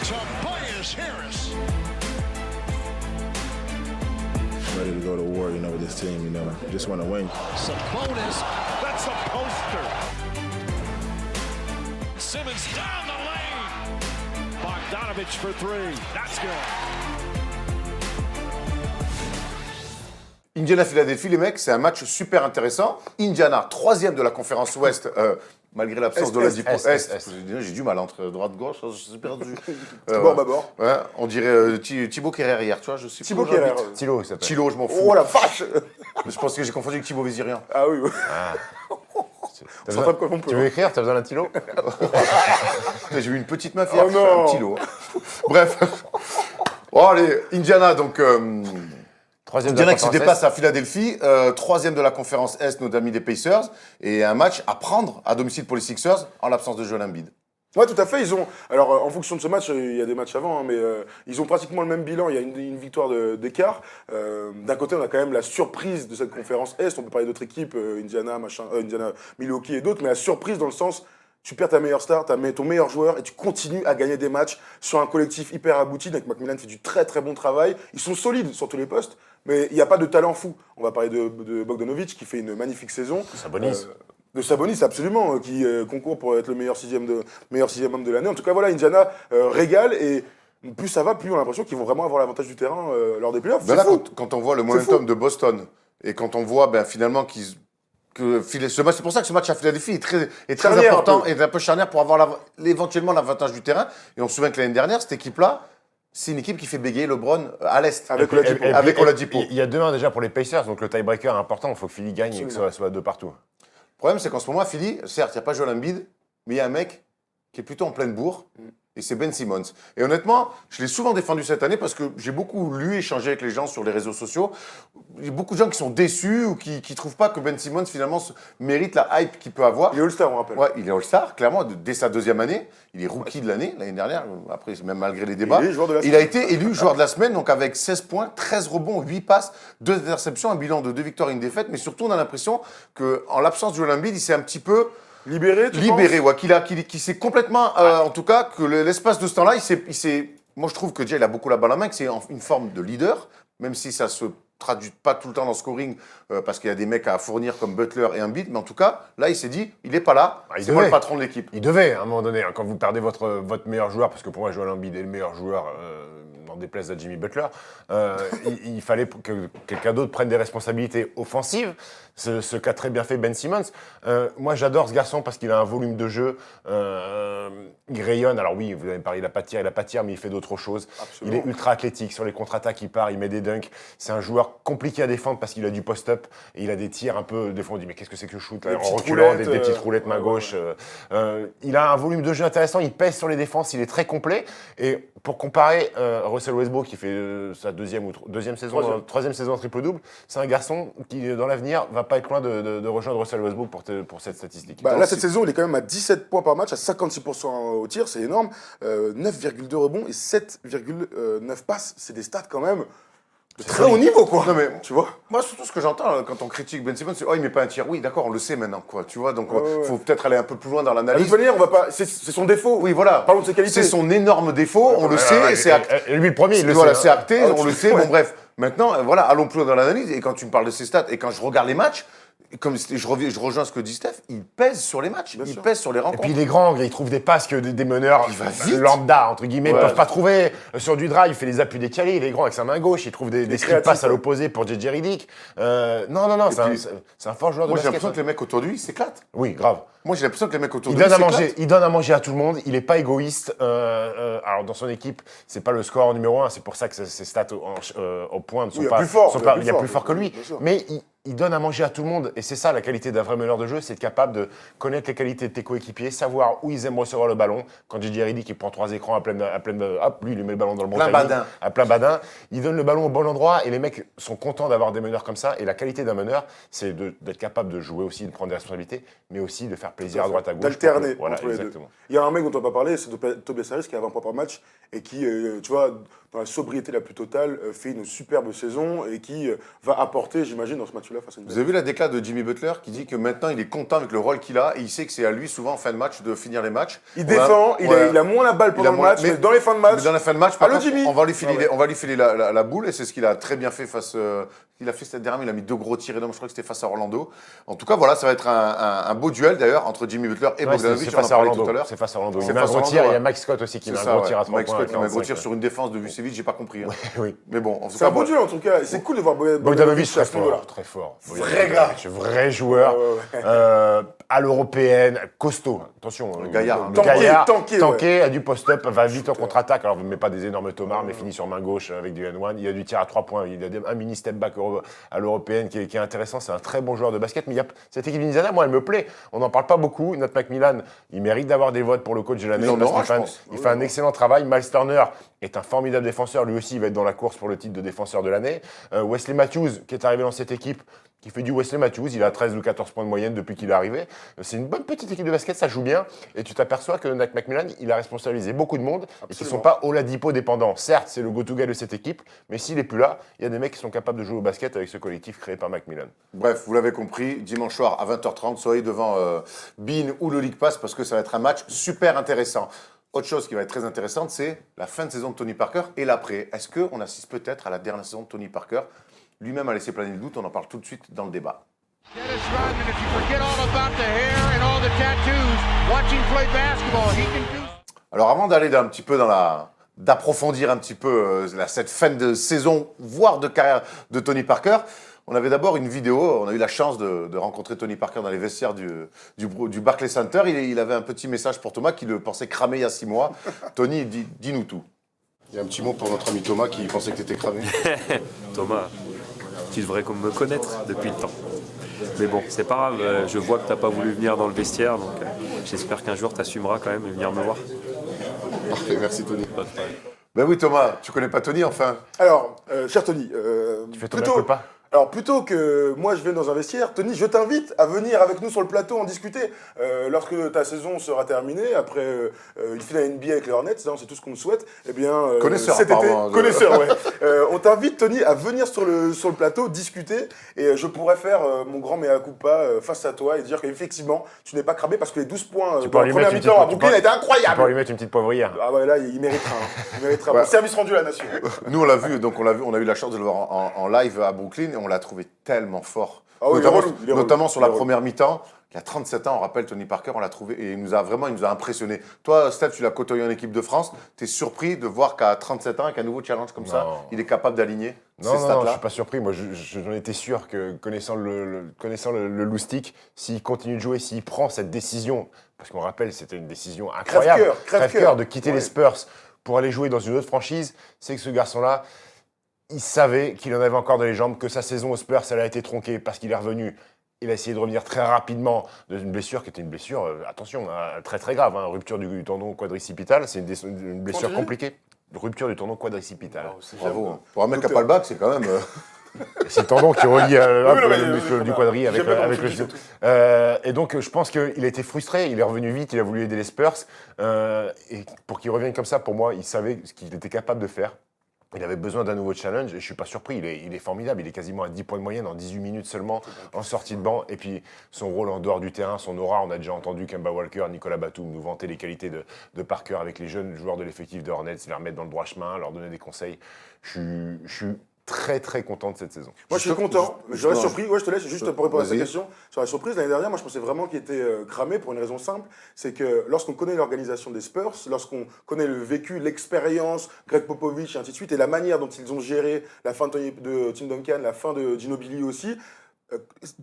Tobias Harris. Ready to go to war, you know, with this team, you know. Just want to win. Sabonis. That's a poster. Simmons down the lane. Bogdanovich for three. That's good. Indiana-Philadelphie, les mecs, c'est un match super intéressant. Indiana, 3e de la conférence Ouest, malgré l'absence de l'Oladipo. J'ai du mal entre droite-gauche, je suis perdu. Bord, bâbord. Ouais, on dirait Thibaut Kerrer hier, tu vois, je sais Thibaut plus où Kerrer. j'habite. Thilo, il s'appelle. Thilo, je m'en fous. Oh la vache. Je pense que j'ai confondu avec Thibaut Vizirien. Ah oui, oui. T'as On besoin- s'attrape comme on peut. Tu veux écrire? T'as besoin d'un Thilo? J'ai eu une petite meuf hier, Oh non. un Thilo. Bref. Bon, allez, Indiana, donc... Troisième de la Indiana qui se conférence déplace Est. à Philadelphie, 3e de la conférence Est, nos amis des Pacers, et un match à prendre à domicile pour les Sixers en l'absence de Joel Embiid. Ouais, tout à fait. Ils ont. Alors, en fonction de ce match, il y a des matchs avant, hein, mais ils ont pratiquement le même bilan. Il y a une victoire d'écart. D'un côté, on a quand même la surprise de cette conférence Est. On peut parler d'autres équipes, Indiana, Milwaukee et d'autres, mais la surprise dans le sens. Tu perds ta meilleure star, ton meilleur joueur et tu continues à gagner des matchs sur un collectif hyper abouti. Donc McMillan fait du très très bon travail. Ils sont solides sur tous les postes, mais il n'y a pas de talent fou. On va parler de Bogdanovic qui fait une magnifique saison. Sabonis. De Sabonis, absolument, qui concourt pour être le meilleur sixième homme de l'année. En tout cas, voilà, Indiana régale et plus ça va, plus on a l'impression qu'ils vont vraiment avoir l'avantage du terrain lors des playoffs. Ben C'est là, fou. quand on voit le C'est momentum fou. de Boston et quand on voit finalement ce match, c'est pour ça que ce match à Philadelphie est très Charnière, important un peu. et un peu charnière pour avoir éventuellement l'avantage du terrain. Et on se souvient que l'année dernière, cette équipe-là, c'est une équipe qui fait bégayer LeBron à l'Est. Avec Oladipo. Avec Oladipo. Il y a 2-1 déjà pour les Pacers, donc le tiebreaker est important. Il faut que Philly gagne et que ça soit 2 partout. Le problème, c'est qu'en ce moment, à Philly, certes, il n'y a pas Joel Embiid, mais il y a un mec qui est plutôt en pleine bourre, et c'est Ben Simmons. Et honnêtement, je l'ai souvent défendu cette année parce que j'ai beaucoup lu, échangé avec les gens sur les réseaux sociaux. Il y a beaucoup de gens qui sont déçus ou qui ne trouvent pas que Ben Simmons, finalement, mérite la hype qu'il peut avoir. Il est All-Star, on rappelle. Ouais, il est All-Star, clairement, dès sa 2e année. Il est rookie de l'année dernière, après, même malgré les débats. Il est joueur de la Il a été élu joueur de la semaine, donc avec 16 points, 13 rebonds, 8 passes, 2 interceptions, un bilan de 2 victoires et une défaite. Mais surtout, on a l'impression qu'en l'absence de Joel Embiid, il s'est un petit peu Libéré, tu libéré, penses ouais, qu'il s'est complètement, en tout cas, que l'espace de ce temps-là, moi je trouve que Jay, il a beaucoup la balle en main, que c'est une forme de leader, même si ça se traduit pas tout le temps dans le scoring, parce qu'il y a des mecs à fournir comme Butler et Embiid, mais en tout cas, là, il s'est dit, il est pas là, Ah, il c'est moi le devait. patron de l'équipe. Il devait, à un moment donné, hein, quand vous perdez votre meilleur joueur, parce que pour moi, Joel Embiid est le meilleur joueur, n'en déplaise à Jimmy Butler, il fallait que quelqu'un d'autre prenne des responsabilités offensives, ce qu'a très bien fait Ben Simmons. Moi, j'adore ce garçon parce qu'il a un volume de jeu, il rayonne. Alors oui, vous avez parlé, il a pas de tir, mais il fait d'autres choses. Absolument. Il est ultra athlétique, sur les contre-attaques, il part, il met des dunks. C'est un joueur compliqué à défendre parce qu'il a du post-up et il a des tirs un peu, des fois on dit mais qu'est-ce que c'est que le shoot là, Des en petites reculant, roulettes, des petites roulettes main ouais, gauche. Il a un volume de jeu intéressant, il pèse sur les défenses, il est très complet. Et pour comparer, Russell Russell Westbrook qui fait sa troisième saison en triple-double, c'est un garçon qui, dans l'avenir, va pas être loin de rejoindre Russell Westbrook pour cette statistique. Bah, là, cette saison, il est quand même à 17 points par match, à 56% au tir, c'est énorme. 9,2 rebonds et 7,9 passes. C'est des stats quand même de très haut niveau, quoi. Non, mais tu vois. moi, surtout ce que j'entends quand on critique Ben Simmons, c'est oh, il met pas un tir. Oui, d'accord, on le sait maintenant, quoi. Tu vois, donc faut peut-être aller un peu plus loin dans De toute l'analyse. manière, on va pas. C'est son défaut. Oui, voilà. Parlons de ses qualités. C'est son énorme défaut, on le sait, et c'est acté. Et lui, le premier, il le Voilà, sait. c'est acté, Ah, on le sait. Bon, bref. Maintenant, voilà, allons plus loin dans l'analyse. Et quand tu me parles de ses stats, et quand je regarde les matchs, comme je rejoins ce que dit Steph, il pèse sur les matchs, il pèse sur les Et rencontres. puis il est grand, il trouve des passes que des meneurs Il va vite. lambda, entre guillemets, ne Ouais. peuvent pas trouver. Sur du drive, il fait les appuis décalés, il est grand avec sa main gauche, il trouve des skip créatif, passes à ouais. l'opposé pour JJ Redick. Non, puis, c'est un fort joueur de Moi, j'ai basket. l'impression que les mecs autour de lui s'éclatent. Oui, grave. Moi, j'ai l'impression que les mecs autour Il de lui donne, s'éclatent. il donne à manger à tout le monde, il n'est pas égoïste. Alors dans son équipe, c'est pas le score numéro 1, c'est pour ça que ses stats au point ne sont Oui, il y a pas. plus fort, sont il y a pas- plus il y a fort, plus fort que lui. bien sûr. Mais il donne à manger à tout le monde. Et c'est ça la qualité d'un vrai meneur de jeu, c'est être capable de connaître les qualités de tes coéquipiers, savoir où ils aiment recevoir le ballon. Quand JJ Redick il prend 3 écrans hop, lui il lui met le ballon dans le bon Plein timing, badin. à plein badin. Il donne le ballon au bon endroit et les mecs sont contents d'avoir des meneurs comme ça. Et la qualité d'un meneur, c'est d'être capable de jouer aussi, de prendre des responsabilités, mais aussi de faire plaisir à droite à gauche. D'alterner Voilà, entre les deux. exactement. Il y a un mec dont on va pas parler, c'est Tobias Harris qui a 20 points par match et qui, tu vois, dans la sobriété la plus totale, fait une superbe saison et qui va apporter, j'imagine, dans ce match-là face à une Vous avez vu la déclat de Jimmy Butler qui dit que maintenant il est content avec le rôle qu'il a et il sait que c'est à lui souvent en fin de match de finir les matchs. Il défend, il a moins la balle pendant le match, mais dans les fins de match. Mais dans la fin de match, par Allô, contre, Jimmy on va lui filer, Ah ouais. on va lui filer la boule et c'est ce qu'il a très bien fait face. Il a fait cette dernière, il a mis 2 gros tirs énormes, je crois que c'était face à Orlando. En tout cas, voilà, ça va être un beau duel d'ailleurs entre Jimmy Butler et Ouais, Bogdanovic, c'est on en face à parlait Orlando. tout à l'heure. C'est face à Orlando. Il C'est met un face à gros tir et il y a Orlando, Mike Scott aussi qui C'est met un ça, gros ouais. tir à 3 Mike points. Scott qui met un gros 45, tir sur une défense de Vucevic, j'ai pas compris. Hein. Oui. Mais bon, en tout C'est cas, un beau bon, duel en tout cas. C'est cool de voir Bogdanovic, à très ce niveau-là. fort, très fort. Vrai gars. Vrai joueur. Ouais. À l'européenne, costaud. Attention. Le gaillard, hein. Le gaillard, Tanké, a du post-up, va vite en contre-attaque. Alors, il ne met pas des énormes tomards, mais finit sur main gauche avec du N1. Il y a du tir à 3 points. Il y a un mini step-back à l'européenne qui est intéressant. C'est un très bon joueur de basket. Mais cette équipe d'Indiana, moi, elle me plaît. On n'en parle pas beaucoup. Nate McMillan, il mérite d'avoir des votes pour le coach de l'année. Il en parce aura, qu'il fait je pense. il fait un excellent travail. Miles Turner est un formidable défenseur. Lui aussi, il va être dans la course pour le titre de défenseur de l'année. Wesley Matthews, qui est arrivé dans cette équipe, qui fait du Wesley Matthews. Il a 13 ou 14 points de moyenne depuis qu'il est arrivé. C'est une bonne petite équipe de basket, ça joue bien. Et tu t'aperçois que Nate McMillan, il a responsabilisé beaucoup de monde et qui ne sont pas Oladipo dépendants. Certes, c'est le go-to-guy de cette équipe, mais s'il n'est plus là, il y a des mecs qui sont capables de jouer au basket avec ce collectif créé par McMillan. bref, vous l'avez compris, dimanche soir à 20h30, soyez devant Bean ou le League Pass parce que ça va être un match super intéressant. Autre chose qui va être très intéressante, c'est la fin de saison de Tony Parker et l'après. Est-ce qu'on assiste peut-être à la dernière saison de Tony Parker? Lui-même a laissé planer le doute, on en parle tout de suite dans le débat. Dennis Rodman, if you forget all about the hair and all the tattoos, watching play basketball, he can do. Alors avant d'aller un petit peu d'approfondir un petit peu cette fin de saison, voire de carrière de Tony Parker, on avait d'abord une vidéo, on a eu la chance de rencontrer Tony Parker dans les vestiaires du Barclays Center. Il avait un petit message pour Thomas qui le pensait cramé il y a 6 mois. Tony, dis-nous tout. Il y a un petit mot pour notre ami Thomas qui pensait que tu étais cramé. Thomas, tu devrais me connaître depuis le temps. Mais bon, c'est pas grave, je vois que t'as pas voulu venir dans le vestiaire, donc j'espère qu'un jour t'assumeras quand même et venir me voir. Parfait, merci Tony. Ben oui Thomas, tu connais pas Tony enfin? Alors, cher Tony, Tu fais ton culpa? Alors, plutôt que moi je vienne dans un vestiaire, Tony, je t'invite à venir avec nous sur le plateau en discuter. Lorsque ta saison sera terminée, après une finale NBA avec les Hornets, hein, c'est tout ce qu'on me souhaite, eh bien, Connaisseur, cet été, apparemment, connaisseur, ouais. On t'invite, Tony, à venir sur le plateau discuter et je pourrais faire mon grand mea culpa face à toi et dire qu'effectivement, tu n'es pas cramé parce que les 12 points dans la première mi-temps à Brooklyn étaient Tu peux incroyables. lui mettre une petite poivrière. Ah ouais, là, il méritera. Il méritera. Ouais. Bon, service rendu à la nation. Nous on l'a vu, on a eu la chance de le voir en live à Brooklyn et on l'a trouvé tellement fort. Ah oui, notamment il est relou, il est relou, notamment sur il est la relou. première mi-temps. Il a 37 ans, on rappelle Tony Parker, on l'a trouvé et il nous a impressionné. Toi, Steph, tu l'as côtoyé en équipe de France. Tu es surpris de voir qu'à 37 ans, avec un nouveau challenge comme ça, il est capable d'aligner ces Non, je stats-là? suis pas surpris. Moi, j'en étais sûr que connaissant le loustic, s'il continue de jouer, s'il prend cette décision, parce qu'on rappelle, c'était une décision incroyable, crève-cœur de quitter les Spurs pour aller jouer dans une autre franchise, c'est que ce garçon-là, il savait qu'il en avait encore dans les jambes, que sa saison aux Spurs, elle a été tronquée parce qu'il est revenu. Il a essayé de revenir très rapidement d'une blessure qui était une blessure, attention, très très grave, hein, rupture du tendon quadricipital, c'est une blessure Continue. compliquée. rupture du tendon quadricipital. Bravo. Pour un mec qui n'a pas le bac, c'est quand même. C'est le tendon qui relie le muscle oui, du quadri avec le genou. genou. Et donc, je pense qu'il a été frustré. Il est revenu vite. Il a voulu aider les Spurs. Et pour qu'il revienne comme ça, pour moi, il savait ce qu'il était capable de faire. Il avait besoin d'un nouveau challenge. Et je ne suis pas surpris. Il est formidable. Il est quasiment à 10 points de moyenne en 18 minutes seulement en sortie de banc. Et puis, son rôle en dehors du terrain, son aura. On a déjà entendu Kemba Walker, Nicolas Batum nous vanter les qualités de Parker avec les jeunes joueurs de l'effectif de Hornets, les remettre dans le droit chemin, leur donner des conseils. Je suis très très content de cette saison. Moi, je suis content. J'aurais surpris. Ouais, je te laisse juste pour répondre à cette question. Sur la surprise, l'année dernière, moi, je pensais vraiment qu'il était cramé pour une raison simple. C'est que lorsqu'on connaît l'organisation des Spurs, lorsqu'on connaît le vécu, l'expérience, Greg Popovich et ainsi de suite, et la manière dont ils ont géré la fin de Tim Duncan, la fin de Ginobili aussi,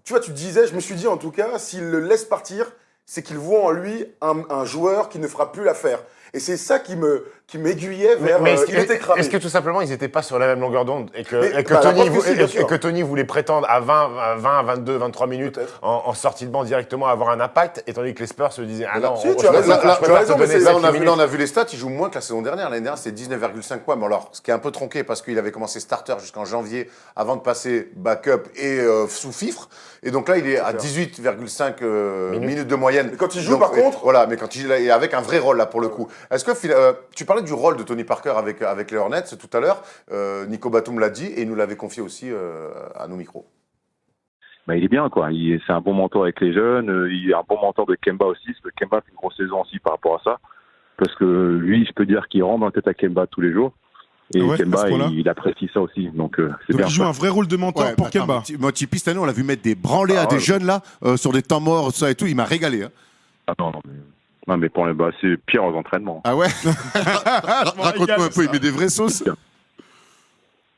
tu vois, tu disais, je me suis dit en tout cas, s'il le laisse partir, c'est qu'il voit en lui un joueur qui ne fera plus l'affaire. Et c'est ça qui m'aiguillait vers. Il était cramé. Est-ce que tout simplement ils n'étaient pas sur la même longueur d'onde et la que Tony voulait prétendre à 20, 22, 23 minutes en sortie de banc directement avoir un impact, et tandis que les Spurs se disaient ah non, Si, tu as raison, Là, on a vu les stats, il joue moins que la saison dernière. L'année dernière, c'est 19,5 points. Mais alors, ce qui est un peu tronqué, parce qu'il avait commencé starter jusqu'en janvier avant de passer backup et sous fifre. Et donc là, il est à 18,5 minutes de moyenne. Mais quand il joue, donc, par contre. Voilà, mais quand il est avec un vrai rôle, là, pour le coup. Est-ce que tu parlais du rôle de Tony Parker avec les Hornets tout à l'heure. Nico Batum l'a dit et il nous l'avait confié aussi à nos micros. Bah, il est bien, quoi. C'est un bon mentor avec les jeunes. Il est un bon mentor de Kemba aussi, parce que Kemba fait une grosse saison aussi par rapport à ça. Parce que lui, je peux dire qu'il rentre dans la tête à Kemba tous les jours. Et ouais, Kemba, il apprécie ça aussi. Donc, c'est bien. Il joue un vrai rôle de mentor pour Kemba. Moi, Tipeee, cette année, on l'a vu mettre des branlés à des jeunes, là, sur des temps morts, ça et tout. Il m'a régalé. Hein. Ah, non, mais pour c'est pire aux entraînements. Ah ouais. Raconte-moi un peu, il met des vraies sauces.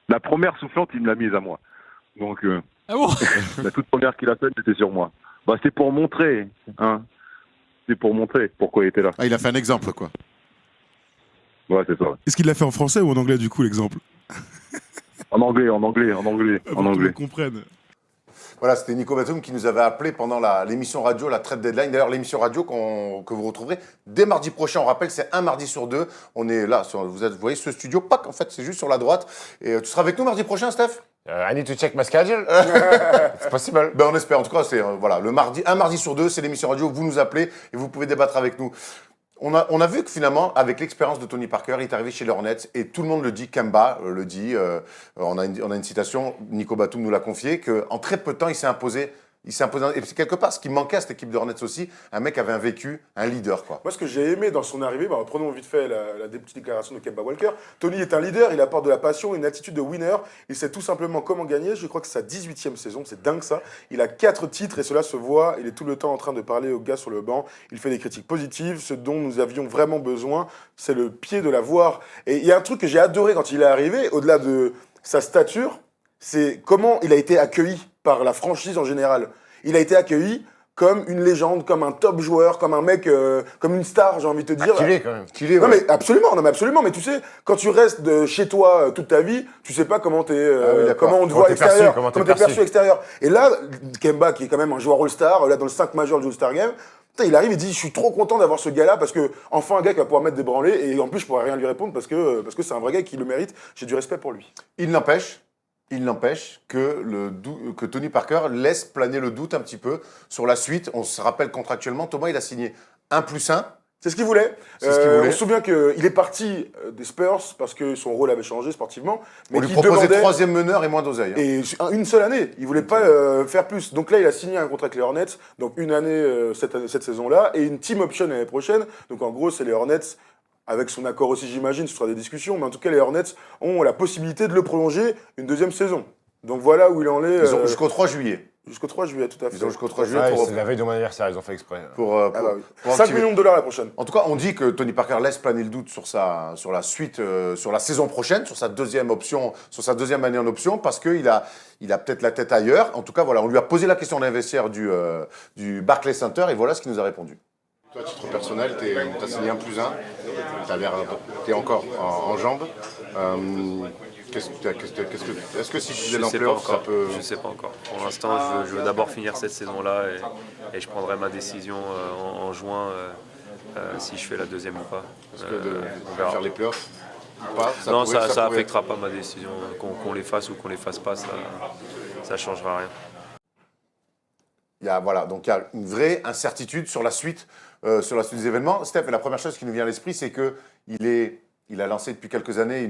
La première soufflante, il me l'a mise à moi. Donc, Ah bon? la toute première qu'il a faite, c'était sur moi. Bah, c'était pour montrer, hein. C'est pour montrer pourquoi il était là. Ah, il a fait un exemple, quoi. Ouais, c'est ça. Est-ce qu'il l'a fait en français ou en anglais, du coup, l'exemple? En anglais. Pour que tout le monde comprenne. Voilà, c'était Nico Batum qui nous avait appelé pendant l'émission radio, la trade deadline. D'ailleurs, l'émission radio que vous retrouverez dès mardi prochain. On rappelle, c'est un mardi sur deux. On est là, vous voyez ce studio, pas en fait, c'est juste sur la droite. Et tu seras avec nous mardi prochain, Steph? I need to check my schedule. It's possible. Ben, on espère. En tout cas, c'est voilà, un mardi sur deux, c'est l'émission radio. Vous nous appelez et vous pouvez débattre avec nous. On a vu que finalement, avec l'expérience de Tony Parker, il est arrivé chez les Hornets et tout le monde le dit, Kemba le dit, on a une citation, Nico Batum nous l'a confié, qu'en très peu de temps, il s'est imposé. Et c'est quelque part ce qui manquait à cette équipe de Hornets aussi, un mec avait un vécu, un leader, quoi. Moi, ce que j'ai aimé dans son arrivée, prenons vite fait la petite déclaration de Kemba Walker. Tony est un leader, il apporte de la passion, une attitude de winner. Il sait tout simplement comment gagner. Je crois que c'est sa 18e saison, c'est dingue ça. Il a 4 titres et cela se voit. Il est tout le temps en train de parler aux gars sur le banc. Il fait des critiques positives. Ce dont nous avions vraiment besoin, c'est le pied de la voir. Et il y a un truc que j'ai adoré quand il est arrivé, au-delà de sa stature, c'est comment il a été accueilli par la franchise en général. Il a été accueilli comme une légende, comme un top joueur, comme un mec, comme une star, j'ai envie de te dire. Qu'il quand même. Ouais. Non mais absolument. Mais tu sais, quand tu restes chez toi toute ta vie, tu sais pas comment comment on te voit extérieur, comment t'es perçu extérieur. Et là, Kemba, qui est quand même un joueur All-Star, là dans le 5 majeur du All-Star Game, il arrive et dit, je suis trop content d'avoir ce gars-là parce que enfin un gars qui va pouvoir mettre des branlés et en plus je pourrais rien lui répondre parce que c'est un vrai gars qui le mérite. J'ai du respect pour lui. Il n'empêche que Tony Parker laisse planer le doute un petit peu sur la suite. On se rappelle contractuellement, Thomas, il a signé 1+1. C'est ce qu'il voulait. On se souvient qu'il est parti des Spurs parce que son rôle avait changé sportivement. Mais on lui proposait 3e meneur et moins d'oseille. Et une seule année. Il voulait pas faire plus. Donc là, il a signé un contrat avec les Hornets. Donc une année cette saison-là et une team option l'année prochaine. Donc en gros, c'est les Hornets. Avec son accord aussi, j'imagine, ce sera des discussions. Mais en tout cas, les Hornets ont la possibilité de le prolonger une 2e saison. Donc voilà où il en est. Ils ont jusqu'au 3 juillet. Jusqu'au 3 juillet, tout à fait. Ils ont jusqu'au 3 juillet. C'est la veille de mon anniversaire, ils ont fait exprès. Pour 5 millions de dollars la prochaine. En tout cas, on dit que Tony Parker laisse planer le doute sur la suite, sur la saison prochaine, sur sa 2e option, sur sa 2e année en option, parce qu'il a peut-être la tête ailleurs. En tout cas, voilà, on lui a posé la question d'investir du Barclays Center et voilà ce qu'il nous a répondu. Toi, à titre personnel, tu as signé 1+1, tu es encore en jambes. Est-ce que si tu faisais l'ampleur, ça peut... Je ne sais pas encore. Pour l'instant, je veux d'abord finir cette saison-là et je prendrai ma décision en juin si je fais la 2e ou pas. Parce que de faire les playoffs. Pas, Non, pourrait- ça pourrait- affectera pas ma décision. Qu'on les fasse ou qu'on les fasse pas, ça changera rien. Donc il y a une vraie incertitude sur la suite des événements. Steph, la première chose qui nous vient à l'esprit, c'est qu'il a lancé depuis quelques années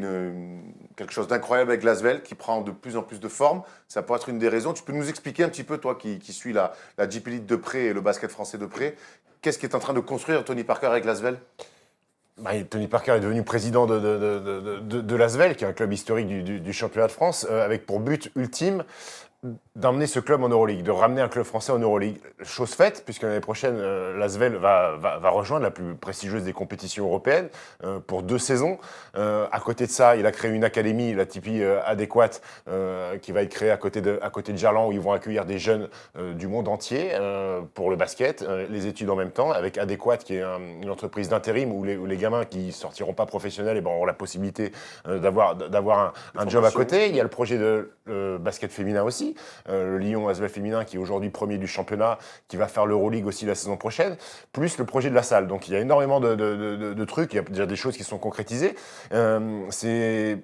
quelque chose d'incroyable avec Lasvel, qui prend de plus en plus de forme. Ça pourrait être une des raisons. Tu peux nous expliquer un petit peu, toi qui suis la JP League de près et le basket français de près, qu'est-ce qu'est en train de construire Tony Parker avec Lasvel? Tony Parker est devenu président de l'Asvel, qui est un club historique du championnat de France, avec pour but ultime d'emmener ce club en Euroleague, de ramener un club français en Euroleague. Chose faite, puisque l'année prochaine, l'Asvel va rejoindre la plus prestigieuse des compétitions européennes pour 2 saisons. À côté de ça, il a créé une académie, la Tipeee adéquate, qui va être créée à côté de Gerland, où ils vont accueillir des jeunes du monde entier pour le basket, les études en même temps, avec Adéquate, qui est une entreprise d'intérim où les gamins qui sortiront pas professionnels auront la possibilité d'avoir un job à côté. Il y a le projet de basket féminin aussi, le Lyon Asvel féminin qui est aujourd'hui premier du championnat, qui va faire l'Euroleague aussi la saison prochaine, plus le projet de la salle. Donc il y a énormément de trucs, il y a déjà des choses qui sont concrétisées. C'est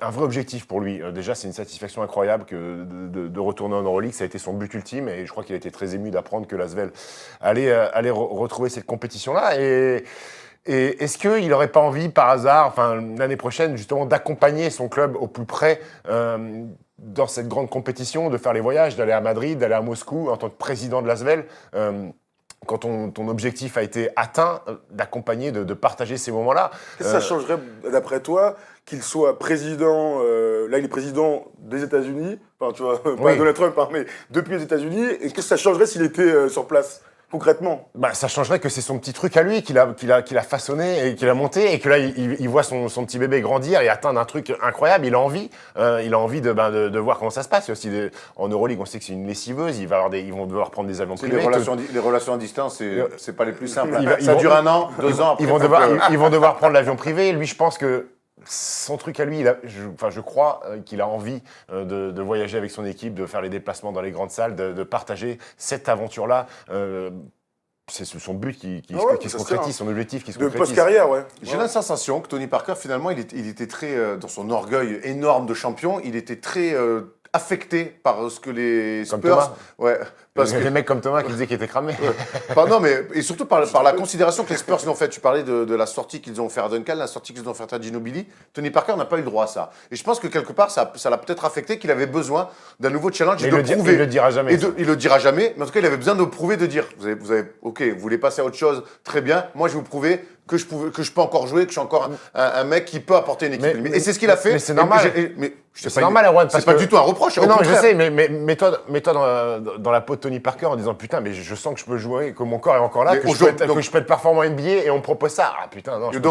un vrai objectif pour lui. Déjà, c'est une satisfaction incroyable de retourner en Euroleague. Ça a été son but ultime et je crois qu'il a été très ému d'apprendre que l'Asvel allait retrouver cette compétition-là. Et est-ce qu'il n'aurait pas envie, par hasard, l'année prochaine, justement, d'accompagner son club au plus près dans cette grande compétition, de faire les voyages, d'aller à Madrid, d'aller à Moscou en tant que président de l'Asvel, quand ton objectif a été atteint, d'accompagner, de partager ces moments-là. Qu'est-ce que ça changerait, d'après toi, qu'il soit président, là il est président des États-Unis, tu vois, pas Donald Trump, mais depuis les États-Unis, et qu'est-ce que ça changerait s'il était sur place concrètement? Ça changerait que c'est son petit truc à lui qu'il a façonné et qu'il a monté, et que là il voit son petit bébé grandir et atteindre un truc incroyable. Il a envie de voir comment ça se passe. Il y a aussi en Euroleague, on sait que c'est une lessiveuse. Ils vont devoir prendre des avions privés. Les relations à distance, c'est pas les plus simples. Ça dure 1 an, 2 ans. Après, ils vont devoir prendre l'avion privé. Lui, je pense que son truc à lui, je crois qu'il a envie de voyager avec son équipe, de faire les déplacements dans les grandes salles, de partager cette aventure-là. C'est son but qui se concrétise, son objectif qui se concrétise. De post-carrière, ouais. J'ai la sensation que Tony Parker, finalement, il était très, dans son orgueil énorme de champion, il était très affecté par ce que les Spurs... Comme Thomas. Ouais. Parce que les mecs comme Thomas qui disaient qu'il était cramé. Et surtout par la considération que les Spurs ont faite. Tu parlais de la sortie qu'ils ont faite à Duncan, la sortie qu'ils ont faite à Ginobili. Tony Parker n'a pas eu le droit à ça. Et je pense que quelque part, ça l'a peut-être affecté, qu'il avait besoin d'un nouveau challenge. Il le dira jamais. Il le dira jamais, mais en tout cas, il avait besoin de prouver, de dire, ok, vous voulez passer à autre chose, très bien. Moi, je vais vous prouver que je peux encore jouer, que je suis encore un mec qui peut apporter une équipe. Et c'est ce qu'il a fait. Mais c'est normal. C'est normal, Erwan. C'est pas du tout un reproche. Non, je sais, mais mets-toi dans la peau de Tony Parker en disant putain, mais je sens que je peux jouer, que mon corps est encore là, que je peux être performant en NBA, et on me propose ça. Ah putain, non, je peux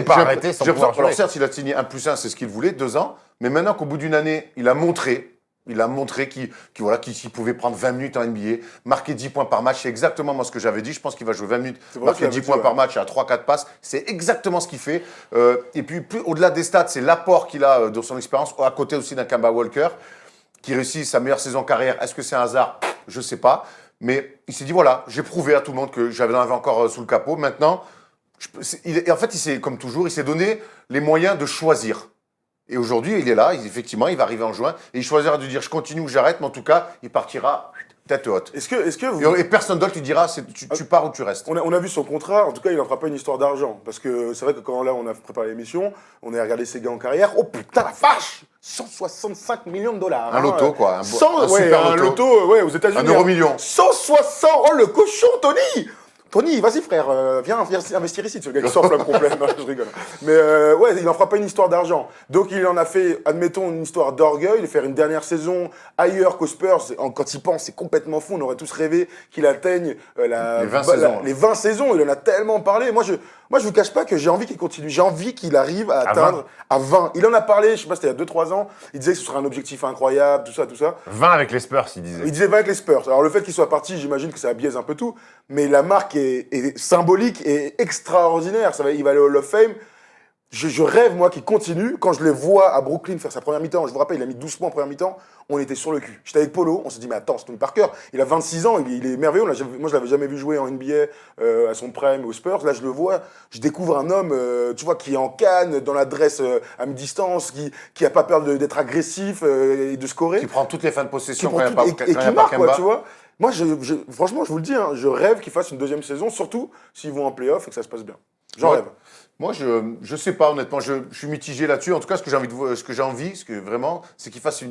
pas arrêter sans pouvoir jouer. Alors certes, il a signé 1+1, c'est ce qu'il voulait, 2 ans, mais maintenant qu'au bout d'une année, il a montré qu'il pouvait prendre 20 minutes en NBA, marquer 10 points par match. C'est exactement moi ce que j'avais dit. Je pense qu'il va jouer 20 minutes, marquer 10 points par match à 3-4 passes. C'est exactement ce qu'il fait. Et puis, au-delà des stats, c'est l'apport qu'il a de son expérience, à côté aussi d'un Kemba Walker, qui réussit sa meilleure saison en carrière. Est-ce que c'est un hasard? Je ne sais pas. Mais il s'est dit, voilà, j'ai prouvé à tout le monde que j'avais encore sous le capot. Maintenant, en fait, comme toujours, il s'est donné les moyens de choisir. Et aujourd'hui, il est là, effectivement, il va arriver en juin, et il choisira de dire je continue ou j'arrête, mais en tout cas, il partira tête haute. Et personne d'autre lui dira tu pars ou tu restes. On a vu son contrat, en tout cas, il n'en fera pas une histoire d'argent. Parce que c'est vrai que quand là, on a préparé l'émission, on a regardé ses gars en carrière, oh putain la vache, 165 millions de dollars. Un loto, quoi. Un super loto aux États-Unis. Un euro-million. 160, oh le cochon, Tony! Tony, vas-y frère, viens investir ici, ce gars qui sort flamme complète, non, je rigole. Mais il n'en fera pas une histoire d'argent. Donc il en a fait, admettons, une histoire d'orgueil, de faire une dernière saison ailleurs qu'aux Spurs. Quand il pense, c'est complètement fou, on aurait tous rêvé qu'il atteigne les 20 saisons. Il en a tellement parlé. Moi, je vous cache pas que j'ai envie qu'il continue. J'ai envie qu'il arrive à atteindre à 20. Il en a parlé, je sais pas, c'était il y a 2-3 ans. Il disait que ce serait un objectif incroyable, tout ça. 20 avec les Spurs, il disait. Il disait 20 avec les Spurs. Alors le fait qu'il soit parti, j'imagine que ça biaise un peu tout. Mais la marque est symbolique et extraordinaire. Il va aller au Hall of Fame. Je rêve, moi, qu'il continue. Quand je les vois à Brooklyn faire sa première mi-temps, je vous rappelle, il a mis 12 points en première mi-temps, on était sur le cul. J'étais avec Polo, on s'est dit, mais attends, c'est Tony Parker, il a 26 ans, il est merveilleux. Moi, je l'avais jamais vu jouer en NBA à son prime aux Spurs. Là, je le vois, je découvre un homme, tu vois, qui est en canne, dans l'adresse à mi-distance, qui a pas peur d'être agressif et de scorer. Qui prend toutes les fins de possession Qui prend et qui marque, quoi, tu vois. Moi, franchement, je vous le dis, hein, je rêve qu'il fasse une deuxième saison, surtout s'ils vont en play-off et que ça se passe bien. J'en rêve. Moi, je sais pas, honnêtement, je suis mitigé là-dessus. En tout cas, ce que j'ai envie, vraiment, c'est qu'il fasse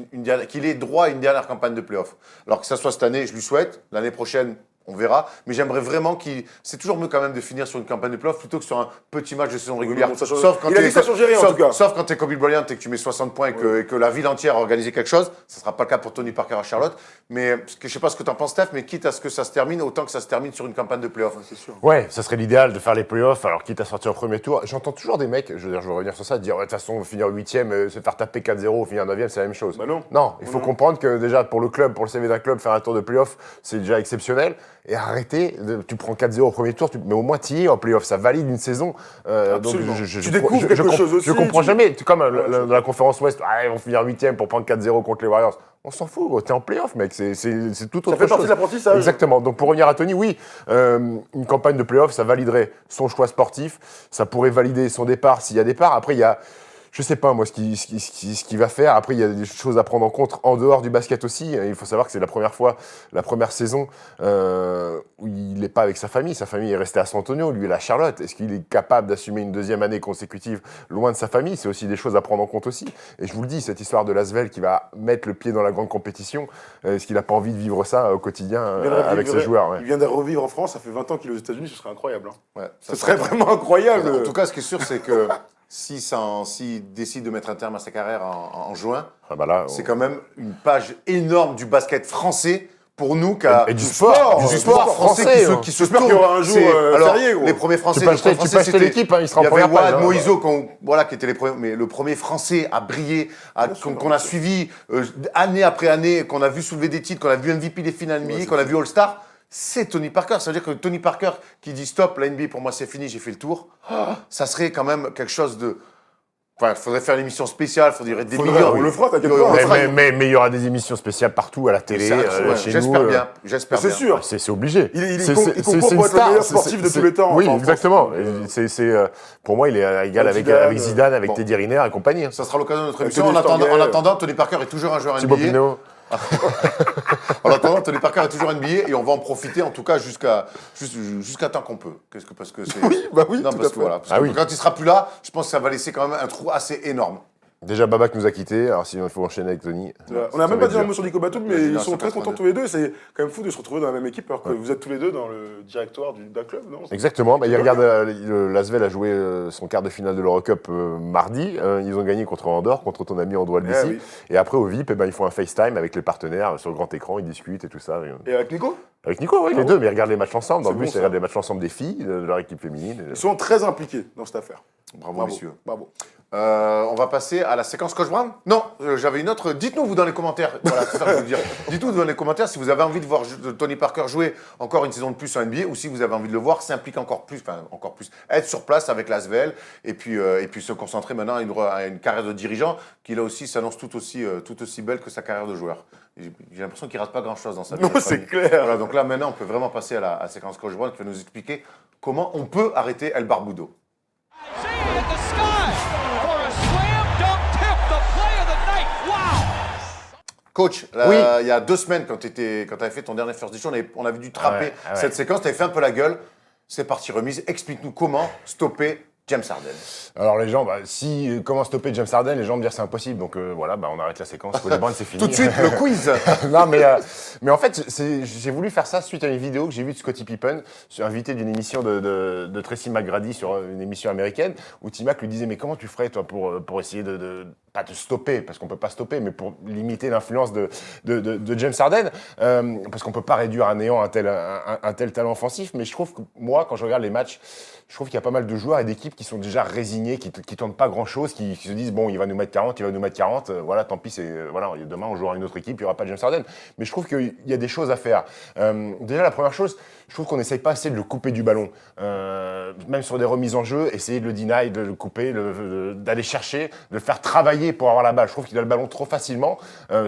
qu'il ait droit à une dernière campagne de play-off. Alors que ça soit cette année, je lui souhaite. L'année prochaine, on verra. Mais j'aimerais vraiment c'est toujours mieux quand même de finir sur une campagne de play-off plutôt que sur un petit match de saison régulière. Bon, sauf quand tu es Kobe Bryant et que tu mets 60 points et que la ville entière a organisé quelque chose. Ça ne sera pas le cas pour Tony Parker à Charlotte. Mais je ne sais pas ce que tu en penses, Steph, mais quitte à ce que ça se termine, autant que ça se termine sur une campagne de play-off. C'est sûr. Ouais, ça serait l'idéal de faire les playoffs, alors quitte à sortir au premier tour. J'entends toujours des mecs, je veux revenir sur ça, dire de toute façon, finir 8ème, se faire taper 4-0, finir 9ème, c'est la même chose. Bah non. Non, il faut comprendre que déjà pour le club, pour le CV d'un club, faire un tour de playoff, c'est déjà exceptionnel. Et arrêter, tu prends 4-0 au premier tour, mais au moins tu y es en playoff, ça valide une saison. Absolument. Donc tu découvres quelque chose aussi. Je comprends jamais, comme dans la conférence Ouest, ils vont finir 8ème pour prendre 4-0 contre les Warriors. On s'en fout, t'es en play-off, mec, c'est tout autre chose. Ça fait partie de l'apprentissage. Exactement. Donc pour revenir à Tony, oui, une campagne de play-off, ça validerait son choix sportif, ça pourrait valider son départ s'il y a départ. Après, il y a, je sais pas moi, ce qu'il va faire. Après, il y a des choses à prendre en compte en dehors du basket aussi. Il faut savoir que c'est la première saison où il n'est pas avec sa famille. Sa famille est restée à San Antonio, lui il est à Charlotte. Est-ce qu'il est capable d'assumer une deuxième année consécutive loin de sa famille? C'est aussi des choses à prendre en compte aussi. Et je vous le dis, cette histoire de Lasvel qui va mettre le pied dans la grande compétition, est-ce qu'il n'a pas envie de vivre ça au quotidien avec ses joueurs? Il vient de revivre en France, ça fait 20 ans qu'il est aux États-Unis, ce serait incroyable. Hein. Ouais, ce serait vraiment incroyable. En tout cas, ce qui est sûr, c'est que s'il décide de mettre un terme à sa carrière en juin, c'est quand même une page énorme du basket français pour nous et du sport français qui se J'espère qu'il y aura un jour férié, gros. Les premiers Français, tu peux acheter l'équipe, ils seront en première page. Il y avait Moïse, qui était les premiers, mais le premier Français à briller, qu'on a suivi année après année, qu'on a vu soulever des titres, qu'on a vu MVP des finales NBA, qu'on a vu All-Star. C'est Tony Parker. Ça veut dire que Tony Parker qui dit stop, la NBA pour moi c'est fini, j'ai fait le tour. Ça serait quand même quelque chose de. Enfin, il faudrait faire une émission spéciale, il faudrait des millions. On le fera, t'inquiète pas. Mais il y aura des émissions spéciales partout à la télé, chez j'espère nous. bien, j'espère bien. C'est sûr. C'est obligé. Il concourt pour être le meilleur sportif de tous les temps. Oui, exactement. Pour moi, il est égal avec Zidane, avec Teddy Riner et compagnie. Ça sera l'occasion de notre émission. En attendant, Tony Parker est toujours un joueur NBA. En attendant, Tony Parker est toujours NBA et on va en profiter en tout cas jusqu'à temps qu'on peut. Parce que c'est. Oui, non, parce que voilà. Parce que quand il sera plus là, je pense que ça va laisser quand même un trou assez énorme. Déjà, Babac nous a quittés, alors sinon il faut enchaîner avec Tony. On n'a même pas dit un mot sur Nico Batum, mais ils sont très contents tous les deux. C'est quand même fou de se retrouver dans la même équipe alors que vous êtes tous les deux dans le directoire d'un club, non? Exactement. Il regarde, Lasvel a joué son quart de finale de l'Eurocup mardi. Ils ont gagné contre Andorre, contre ton ami Andrew Albissi. Oui. Et après, au VIP, ils font un FaceTime avec les partenaires sur le grand écran, ils discutent et tout ça. Et avec Nico? Avec Nico, oui, les deux, mais ils regardent les matchs ensemble. Dans le bon, bus, ils regardent les matchs ensemble des filles, de leur équipe féminine. Ils sont très impliqués dans cette affaire. Bravo, messieurs. Bravo. On va passer à la séquence Coach Brown. Non, j'avais une autre. Dites-nous vous dans les commentaires. Voilà, c'est ça que je veux dire. Dites-nous dans les commentaires si vous avez envie de voir Tony Parker jouer encore une saison de plus en NBA ou si vous avez envie de le voir s'impliquer encore plus, être sur place avec l'Asvel et puis se concentrer maintenant à une carrière de dirigeant qui là aussi s'annonce tout aussi belle que sa carrière de joueur. J'ai l'impression qu'il ne rate pas grand-chose dans sa vie. Non, c'est clair. Voilà, donc là maintenant on peut vraiment passer à la séquence Coach Brown qui va nous expliquer comment on peut arrêter El Barbudo. Coach, il y a 2 semaines, quand tu avais fait ton dernier First Edition, on avait dû trapper cette séquence, tu avais fait un peu la gueule. C'est parti remise. Explique-nous comment stopper James Harden. Alors les gens, comment stopper James Harden? Les gens me disent c'est impossible, donc voilà, on arrête la séquence. Cody Brown, c'est fini. Tout de suite, le quiz. Non, mais en fait, j'ai voulu faire ça suite à une vidéo que j'ai vue de Scottie Pippen, invité d'une émission de Tracy McGrady sur une émission américaine, où T-Mac lui disait mais comment tu ferais toi pour essayer pas de stopper, parce qu'on peut pas stopper, mais pour limiter l'influence de James Harden, parce qu'on peut pas réduire à néant un tel talent offensif, mais je trouve que moi, quand je regarde les matchs, je trouve qu'il y a pas mal de joueurs et d'équipes qui sont déjà résignés, qui tentent pas grand-chose, qui se disent bon, il va nous mettre 40, voilà, tant pis, voilà, demain on jouera une autre équipe, il n'y aura pas de James Harden. Mais je trouve qu'il y a des choses à faire. Déjà, la première chose, je trouve qu'on n'essaye pas assez de le couper du ballon. Même sur des remises en jeu, essayer de le deny, de le couper, d'aller chercher, de le faire travailler pour avoir la balle. Je trouve qu'il a le ballon trop facilement.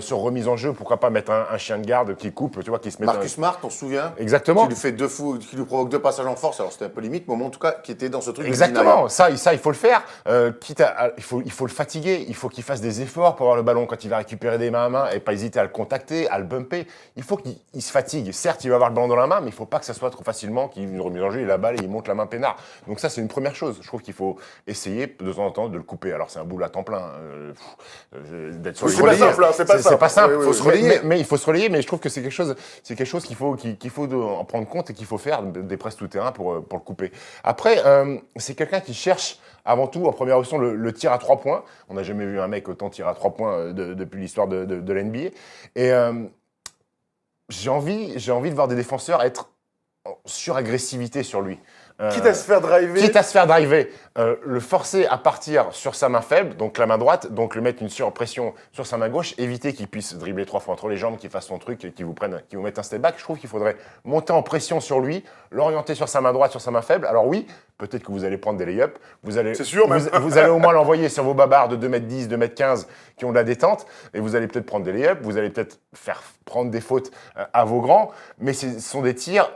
Sur remise en jeu, pourquoi pas mettre un chien de garde qui coupe, tu vois, qui se met... Marcus Smart, on se souvient. Exactement. Qui lui fait qui lui provoque 2 passages en force, alors c'était un peu limite, mais au moins, en tout cas, qui était dans ce truc. Exactement, ça, il faut le faire. Il faut le fatiguer, il faut qu'il fasse des efforts pour avoir le ballon quand il va récupérer des mains à main et pas hésiter à le contacter, à le bumper. Il faut qu'il se fatigue. Certes, il va avoir le ballon dans la main, mais il ne faut pas que ça soit trop facilement qu'il remise en jeu, il a la balle et il monte la main peinard. Donc ça, c'est une première chose. Je trouve qu'il faut essayer de temps en temps de le couper. Alors c'est un boulot à temps plein, d'être sur c'est pas simple, c'est pas simple. Oui, Faut se relayer. Mais il faut se relayer. Mais je trouve que c'est quelque chose qu'il faut en prendre compte et qu'il faut faire des presses tout terrain pour le couper. Après, c'est quelqu'un qui cherche avant tout, en première option, le tir à 3 points. On n'a jamais vu un mec autant tirer à 3 points depuis l'histoire de l'NBA. Et j'ai envie de voir des défenseurs être en suragressivité sur lui. Quitte à se faire driver. Le forcer à partir sur sa main faible, donc la main droite, donc le mettre une surpression sur sa main gauche, éviter qu'il puisse dribbler 3 fois entre les jambes, qu'il fasse son truc et qu'il vous mette un step back. Je trouve qu'il faudrait monter en pression sur lui, l'orienter sur sa main droite, sur sa main faible. Alors oui, peut-être que vous allez prendre des lay-ups, c'est sûr, vous allez au moins l'envoyer sur vos babards de 2m10, 2m15 qui ont de la détente, et vous allez peut-être prendre des lay-ups, vous allez peut-être faire prendre des fautes à vos grands, mais ce sont des tirs,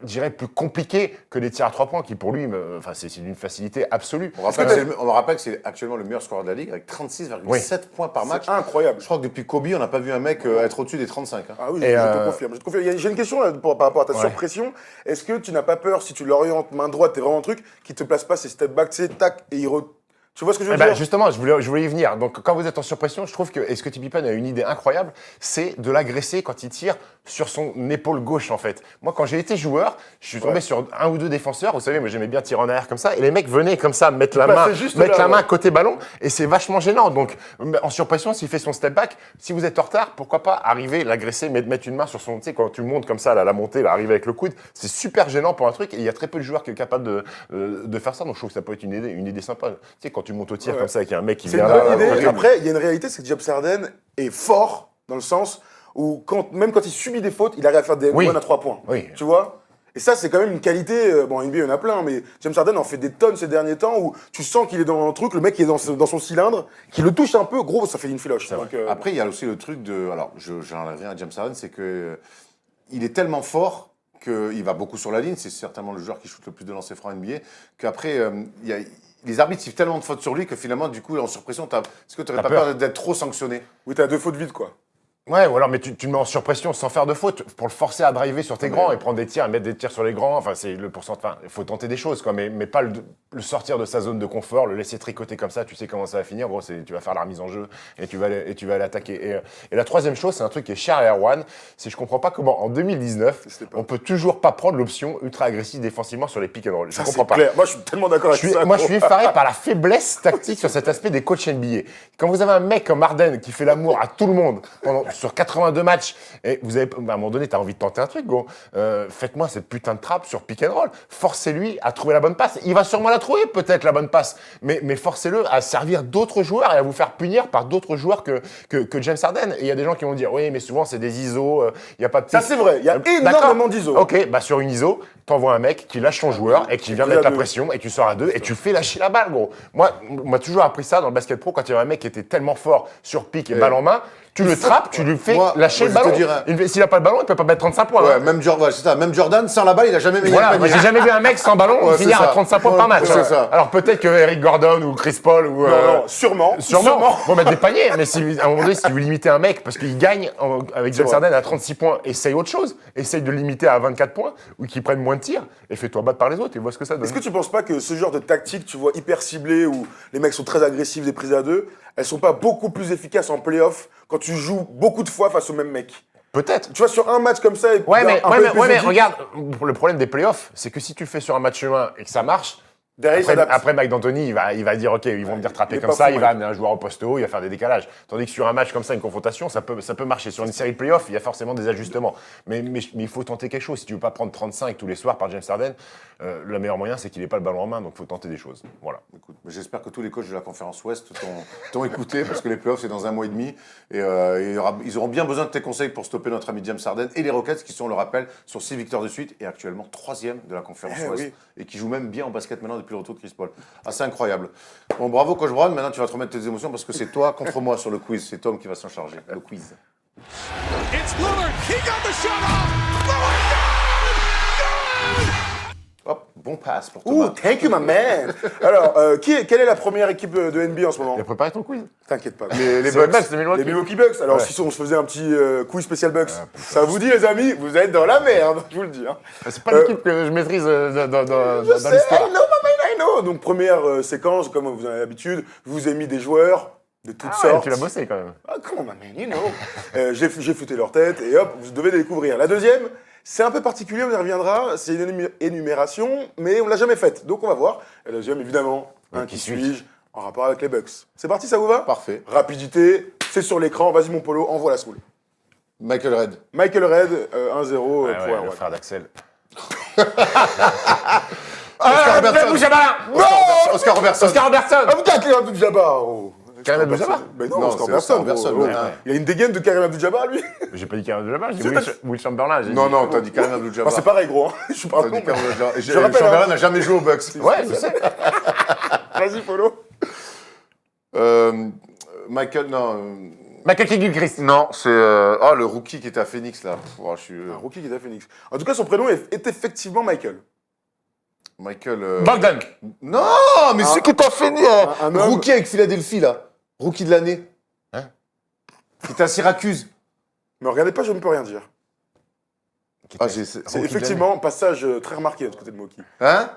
je dirais, plus compliqué que les tirs à 3 points, qui pour lui, c'est d'une facilité absolue. On rappelle que c'est actuellement le meilleur scoreur de la Ligue, avec 36,7 points par match. C'est incroyable. Je crois que depuis Kobe, on n'a pas vu un mec être au-dessus des 35. Hein. Ah oui, je te confirme. J'ai une question là, par rapport à ta surpression. Est-ce que tu n'as pas peur, si tu l'orientes main droite, t'es vraiment un truc, qu'il te place pas ces step back, tu sais, tac, et tu vois ce que je veux dire? Justement, je voulais y venir. Donc, quand vous êtes en surpression, je trouve que Scottie Pippen a une idée incroyable, c'est de l'agresser quand il tire sur son épaule gauche, en fait. Moi, quand j'ai été joueur, je suis tombé sur 1 ou 2 défenseurs. Vous savez, moi, j'aimais bien tirer en arrière comme ça. Et les mecs venaient comme ça, mettre la main côté ballon. Et c'est vachement gênant. Donc, en surpression, s'il fait son step back, si vous êtes en retard, pourquoi pas arriver, l'agresser, mettre une main sur son... Tu sais, quand tu montes comme ça, la montée, arriver avec le coude, c'est super gênant pour un truc. Et il y a très peu de joueurs qui sont capables de faire ça. Donc, je trouve que ça peut être une idée sympa. Tu sais, quand tu montes au tir comme ça, avec un mec qui vient là... C'est une bonne idée. Après, il y a une réalité, c'est que James Harden est fort dans le sens où même quand il subit des fautes, il arrive à faire des bonnes à 3 points. Oui. Tu vois? Et ça, c'est quand même une qualité. Bon, NBA, il y en a plein, mais James Harden en fait des tonnes ces derniers temps où tu sens qu'il est dans un truc, le mec qui est dans son cylindre, qui le touche un peu, gros, ça fait une filoche. Donc, Après, il y a aussi le truc de. Alors, j'enlève rien à James Harden, c'est que il est tellement fort qu'il va beaucoup sur la ligne. C'est certainement le joueur qui shoot le plus de lancers francs NBA. Qu'après, les arbitres sifflent tellement de fautes sur lui que finalement, du coup, en surpression, est-ce que tu n'aurais pas peur d'être trop sanctionné? Oui, t'as 2 fautes vides, quoi. Ouais, ou alors, mais tu le mets en surpression sans faire de faute pour le forcer à driver sur tes grands et prendre des tirs, et mettre des tirs sur les grands. Enfin, c'est le pourcentage. Enfin, il faut tenter des choses, quoi, mais pas le sortir de sa zone de confort, le laisser tricoter comme ça. Tu sais comment ça va finir. Gros, tu vas faire la remise en jeu et tu vas aller attaquer. Et la troisième chose, c'est un truc qui est cher à Erwan, c'est je comprends pas comment en 2019 on peut toujours pas prendre l'option ultra agressive défensivement sur les pick and roll. Je comprends pas. Clair. Moi, je suis tellement d'accord avec ça. Moi, je suis effaré par la faiblesse tactique sur cet aspect des coachs NBA. Quand vous avez un mec comme Harden qui fait l'amour à tout le monde sur 82 matchs, et vous avez, à un moment donné, tu as envie de tenter un truc, gros. Faites-moi cette putain de trappe sur pick and roll. Forcez-lui à trouver la bonne passe. Il va sûrement la trouver, peut-être, la bonne passe. Mais forcez-le à servir d'autres joueurs et à vous faire punir par d'autres joueurs que James Harden. Et il y a des gens qui vont dire, oui, mais souvent, c'est des ISO. Il y a pas de... Ça, c'est vrai. Il y a énormément d'ISO. Ok, sur une ISO, t'envoies un mec qui lâche son joueur et qui vient mettre la pression et tu sors à 2 et tu fais lâcher la balle, gros. Moi, on m'a toujours appris ça dans le basket pro quand il y avait un mec qui était tellement fort sur pick et balle en main. Tu le trappes, tu lui fais lâcher le ballon. S'il n'a pas le ballon, il peut pas mettre 35 points. Ouais, même Jordan, sans la balle, il a jamais mis j'ai jamais vu un mec sans ballon finir à 35 points par match. Alors peut-être que Eric Gordon ou Chris Paul ou... Non, sûrement. Vont mettre des paniers, mais à un moment donné, si vous limitez un mec parce qu'il gagne avec James Harden à 36 points, essaye autre chose. Essaye de le limiter à 24 points ou qu'il prenne moins de tirs et fais-toi battre par les autres et vois ce que ça donne. Est-ce que tu penses pas que ce genre de tactique, tu vois, hyper ciblée, où les mecs sont très agressifs, des prises à 2, elles sont pas beaucoup plus efficaces en play-off quand tu joues beaucoup de fois face au même mec? Peut-être. Tu vois, sur un match comme ça... Mais regarde, le problème des playoffs, c'est que si tu le fais sur un match humain et que ça marche, Derrière, il s'adapte. Après, Mike D'Antoni, il va dire, OK, ils vont venir trapper il est comme pas ça, fou, il va amener un joueur au poste haut, il va faire des décalages. Tandis que sur un match comme ça, une confrontation, ça peut marcher. Sur une série de playoffs, il y a forcément des ajustements. Mais il faut tenter quelque chose. Si tu veux pas prendre 35 tous les soirs par James Harden, le meilleur moyen, c'est qu'il n'ait pas le ballon en main, donc il faut tenter des choses. Voilà. Écoute, j'espère que tous les coachs de la conférence Ouest t'ont écouté, parce que les playoffs, c'est dans 1 mois et demi. Et ils auront bien besoin de tes conseils pour stopper notre ami James Harden et les Rockets, qui sont, on le rappelle, sur 6 victoires de suite et actuellement 3e de la conférence Ouest. Oui. Et qui jouent même bien en basket maintenant depuis le retour de Chris Paul. Assez incroyable. Bon, bravo, Coach Brown. Maintenant, tu vas te remettre tes émotions parce que c'est toi contre moi sur le quiz. C'est Tom qui va s'en charger. Le quiz. It's Lillard. He got the shot off. Lillard, Hop, bon pass pour Ouh, Thomas. thank you, my man. Alors, quelle est la première équipe de NBA en ce moment? Tu as préparé ton quiz? T'inquiète pas. Les C'est Bucks de Milwaukee. Les Milwaukee Bucks. Alors, Ouais. si on se faisait un petit quiz spécial Bucks, ça vous dit, les amis, vous êtes dans la merde, je vous le dis. Hein. C'est pas l'équipe que je maîtrise dans Je sais, l'histoire. I know, my man, I know. Donc, première séquence, comme vous en avez l'habitude, je vous ai mis des joueurs de toutes Ah ouais, sortes. tu l'as bossé quand même. Ah, come on, my man, you know. J'ai fouetté leur tête et hop, vous devez les découvrir. La deuxième, c'est un peu particulier, on y reviendra. C'est une énumération, mais on l'a jamais faite. Donc on va voir. Et la deuxième, évidemment, qui suis-je en rapport avec les Bucks. C'est parti, ça vous va? Parfait. Rapidité, c'est sur l'écran. Vas-y, mon polo, envoie la soule. Michael Red. Michael Red, 1-0 pour Le Erwan. frère d'Axel. Oscar Robertson. Oscar Robertson. Oscar Robertson. Ah, vous t'as Karim Abdul-Jabbar, oh. Karim Abdul-Jabbar? Mais non, Non, Oscar c'est Robertson. Oscar Robertson, gros. ouais. Il a une dégaine de Karim Abdul-Jabbar, lui. J'ai pas dit Karim Abdul-Jabbar, j'ai dit C'est Will Chamberlain. j'ai Non, dit- non, t'as dit Karim Enfin, Abdul-Jabbar. c'est pareil, gros. Hein. Je suis pas T'as dit Karim Abdul-Jabbar. Et Je rappelle, Chamberlain hein. n'a jamais joué au Bucks. Ouais, je sais. Vas-y, polo. Michael, non. Michael Kidd-Gilchrist. Non, c'est le rookie qui était à Phoenix là. Je suis Un rookie qui est à Phoenix. En tout cas, son prénom est effectivement Michael. Michael. Bogdan. Non, mais c'est que t'as fait un homme- rookie avec Philadelphie là. Rookie de l'année. Hein? Qui était à Syracuse. Mais regardez pas, je ne peux rien dire. Ah, C'est effectivement un passage très remarqué de ce côté de Moki. Hein?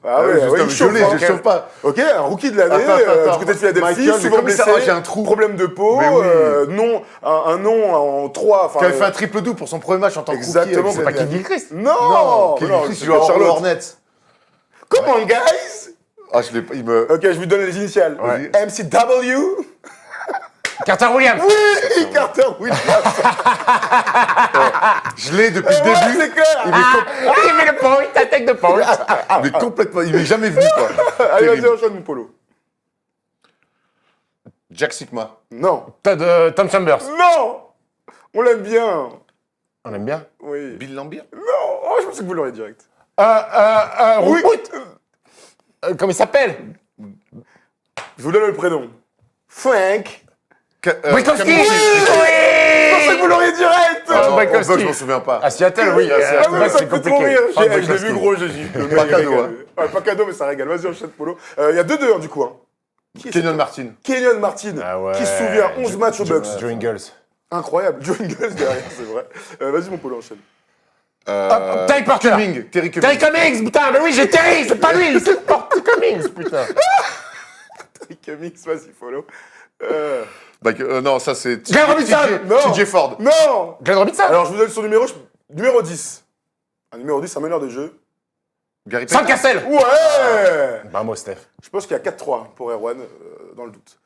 Ah ouais, justement, il chauffe, hein. je chauffe pas. Ok, un rookie de l'année, Attends. du côté de Philadelphie, Michael, mais souvent comme ça, blessé, j'ai un trou. problème de peau, Mais oui. non, un nom en 3. Qui avait fait un triple double pour son premier match en tant que rookie. Exactement, avec c'est pas Philadelphie. Kidd-Gilchrist. Non, Non, mais Kidd-Gilchrist, c'est il joue à Charlotte. Hornets. Come on, guys. Ah, je l'ai pas. Il me. Ok, je vous donne les initiales. Ouais. MCW. Carter Williams. Oui, Carter Williams. Je l'ai depuis le Ouais, début. c'est clair. Il met le point, attaque de point. Il est complètement. Il m'est jamais venu quoi. Allez, vas-y, Terrible. enchaîne mon polo. Jack Sigma. Non. Tom Chambers. Non. On l'aime bien. On aime bien. Oui. Bill Lambier. Non. Oh, je pensais que vous l'aurez direct. Oui. Comment il s'appelle? Je vous donne le prénom. Frank. Brikowski. Cameron. Je pensais que vous l'auriez direct. Ah, Non, Brikowski. au Bucks, je m'en souviens pas. À Seattle, oui. Ah ouais, ça c'est me fait trop compliqué. rire. Ah, Je l'ai Brikowski. vu gros, j'ai dit. Pas cadeau, hein. Ouais, pas cadeau, mais ça régale. Vas-y, enchaîne polo. Il y a 2-2 du coup. Hein. Kenyon Martin. Kenyon Martin, Ah ouais. qui se souvient 11 matchs aux Bucks. Joe Ingles. Incroyable. Joe Ingles derrière, c'est vrai. Vas-y, mon polo, enchaîne. Terry Porter. Cummings. Terry Terry Cummings. Cummings, putain, mais oui, j'ai Terry, c'est pas lui, c'est Terry Cummings, putain. Terry Cummings, vas-y, follow. Non, ça c'est. Glenn Robinson. Non. TJ Ford. Non. Glenn Robinson. Alors, je vous donne son numéro, numéro 10. Un numéro 10, un meneur de jeu. Gary Sam Payton. Cassel. Ouais. Bravo, Steph. Je pense qu'il y a 4-3 pour Erwan, dans le doute.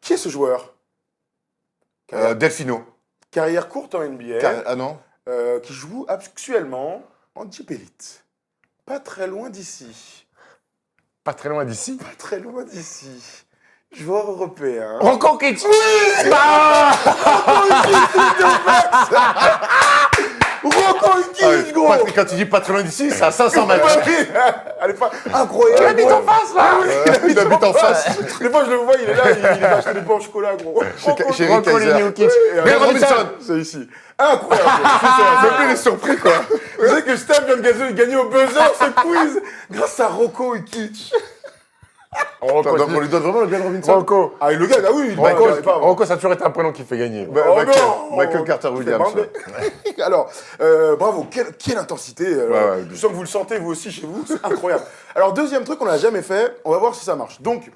Qui est ce joueur? Delfino. Carrière courte en NBA, Ah non. qui joue actuellement en Jeep Elite. Pas très loin d'ici. Pas très loin d'ici. Pas très loin d'ici. Joueur européen. Rocco Kitsch. Rocco Kitsch, gros. Quand tu dis pas très loin d'ici, c'est à 500 mètres. Elle est pas incroyable. Il habite en face, là. Il habite en face. Des fois, je le vois, il est là, il va acheter des pains au chocolat, gros. Chez Rocco Kaiser. Ligny Kitsch. Glenn Robinson. C'est ici. Incroyable. Même lui, il est surpris, quoi. Vous savez que Steph vient de gagner au buzzer ce quiz grâce à Rocco et Kitsch. Donc, on lui donne vraiment le Glenn Robinson. Rocco. Ah, il le gagne, ah oui, il Rocco, gagne pas. Rocco, ça a toujours été un prénom qui fait gagner. Oh Michael, non. Michael Carter Williams. Alors, bravo, quelle intensité. Ouais, je sens que vous le sentez, vous aussi, chez vous. C'est incroyable. Alors, deuxième truc qu'on n'a jamais fait, on va voir si ça marche. Donc,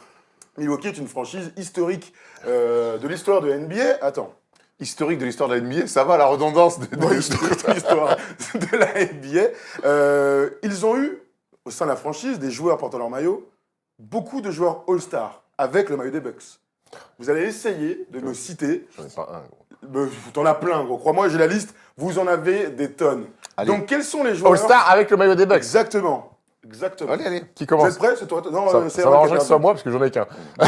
Milwaukee est une franchise historique de l'histoire de NBA. Attends. Historique de l'histoire de la NBA, ça va, la redondance de Historique de l'histoire de la NBA. Ils ont eu au sein de la franchise des joueurs portant leur maillot, beaucoup de joueurs All-Star avec le maillot des Bucks. Vous allez essayer de me citer. J'en ai pas un, gros. T'en as plein, gros. Crois-moi, j'ai la liste. Vous en avez des tonnes. Allez. Donc, quels sont les joueurs All-Star avec le maillot des Bucks. Exactement. Exactement. Allez. Qui Vous commence? êtes prêts? C'est toi. Non, c'est Ça Erwan m'arrangerait qui que a ce soit perdu. moi parce que j'en ai qu'un. Non,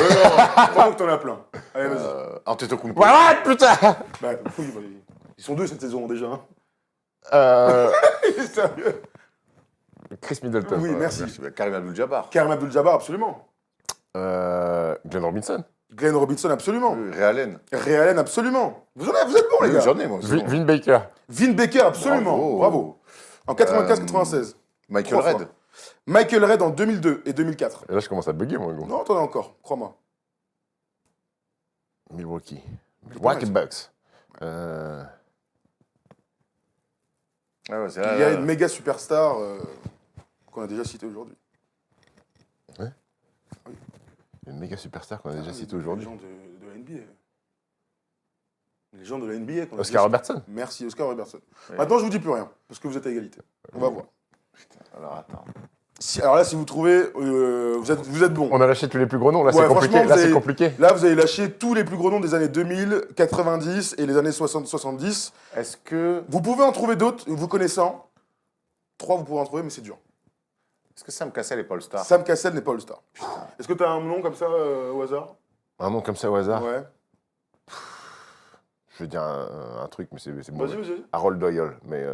crois-moi que t'en as plein. Allez, vas-y. Antetokounmpo. Voilà, putain. Bah, oui, bah, ils sont deux cette saison déjà. Hein. Sérieux. Chris Middleton. Oui, merci. Karim Abdul-Jabbar. Karim Abdul-Jabbar, absolument. Glenn Robinson. Glenn Robinson, absolument. Ray Allen. Ray Allen, absolument. Vous êtes bons, les Oui, gars. j'en ai, moi. c'est bon. Vin Baker. Vin Baker, absolument. Bravo. En 95-96. Michael 3 Red. fois. Michael Red en 2002 et 2004. Et là, je commence à bugger, moi, gros. Non, t'en as encore, crois-moi. Milwaukee. pas Milwaukee mal, Bucks. Ah ouais, c'est Il y a une méga superstar qu'on a déjà citée aujourd'hui. Une méga superstar qu'on a déjà citée aujourd'hui. Les gens de la NBA. Les gens de la NBA. qu'on a Oscar déjà Robertson. cités. Merci, Oscar Robertson. Oui. Maintenant, je vous dis plus rien, parce que vous êtes à égalité. On va voir. Alors, attends. Alors là, si vous trouvez, vous êtes bon. On a lâché tous les plus gros noms. Là, Ouais, c'est compliqué. franchement, Là, vous c'est avez- compliqué. Là, vous avez lâché tous les plus gros noms des années 2000, 90 et les années 60-70. Est-ce que Vous pouvez en trouver d'autres, vous connaissant. 3, vous pouvez en trouver, mais c'est dur. Sam Cassell est pas le star? Sam Cassell n'est pas All-Star. Est-ce que tu as un nom comme ça au hasard? Un nom comme ça au hasard. Ouais. Je veux dire un truc, mais c'est bon. Vas-y, vas-y. Harold Doyle, mais.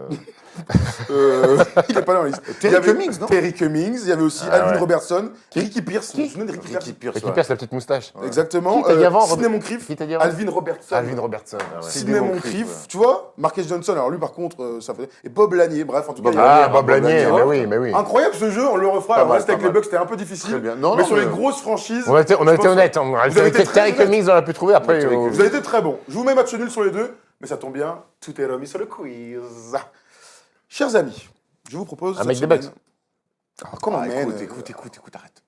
Il n'est pas dans la liste. Terry Il y avait Cummings, non? Terry Cummings, il y avait aussi Ah, Alvin ouais. Robertson, Ricky Pierce. Vous vous souvenez de Ricky Pierce? Ricky Pierce. Ricky ouais. Pierce, la petite moustache. Exactement. Qui t'a dit avant, Sidney Robert- Moncrief, Qui t'a dit avant Alvin Robertson. Alvin Robertson. Ah, ouais. Sidney Moncrief, tu vois, Marcus Johnson, alors lui par contre, ça fait. Et Bob Lanier, bref, en tout cas. Bob il y avait- Lanier, Bob Lanier, tu mais vois. oui, mais oui. Incroyable ce jeu, on le refera. Pas Alors, mal, reste avec pas les mal. Bucks, c'était un peu difficile. Très bien. Non, mais non, sur mais- les grosses franchises. On a été je pense- honnête. On a Vous avez été été très Terry honnête. Cummings, on a pu trouver. Après, Terry Cummings. Vous avez été très bon. Je vous mets match nul sur les deux, mais ça tombe bien, tout est remis sur le quiz. Chers amis, je vous propose. Un cette mec des semaine- Bucks. Ah, comment man, Écoute, arrête.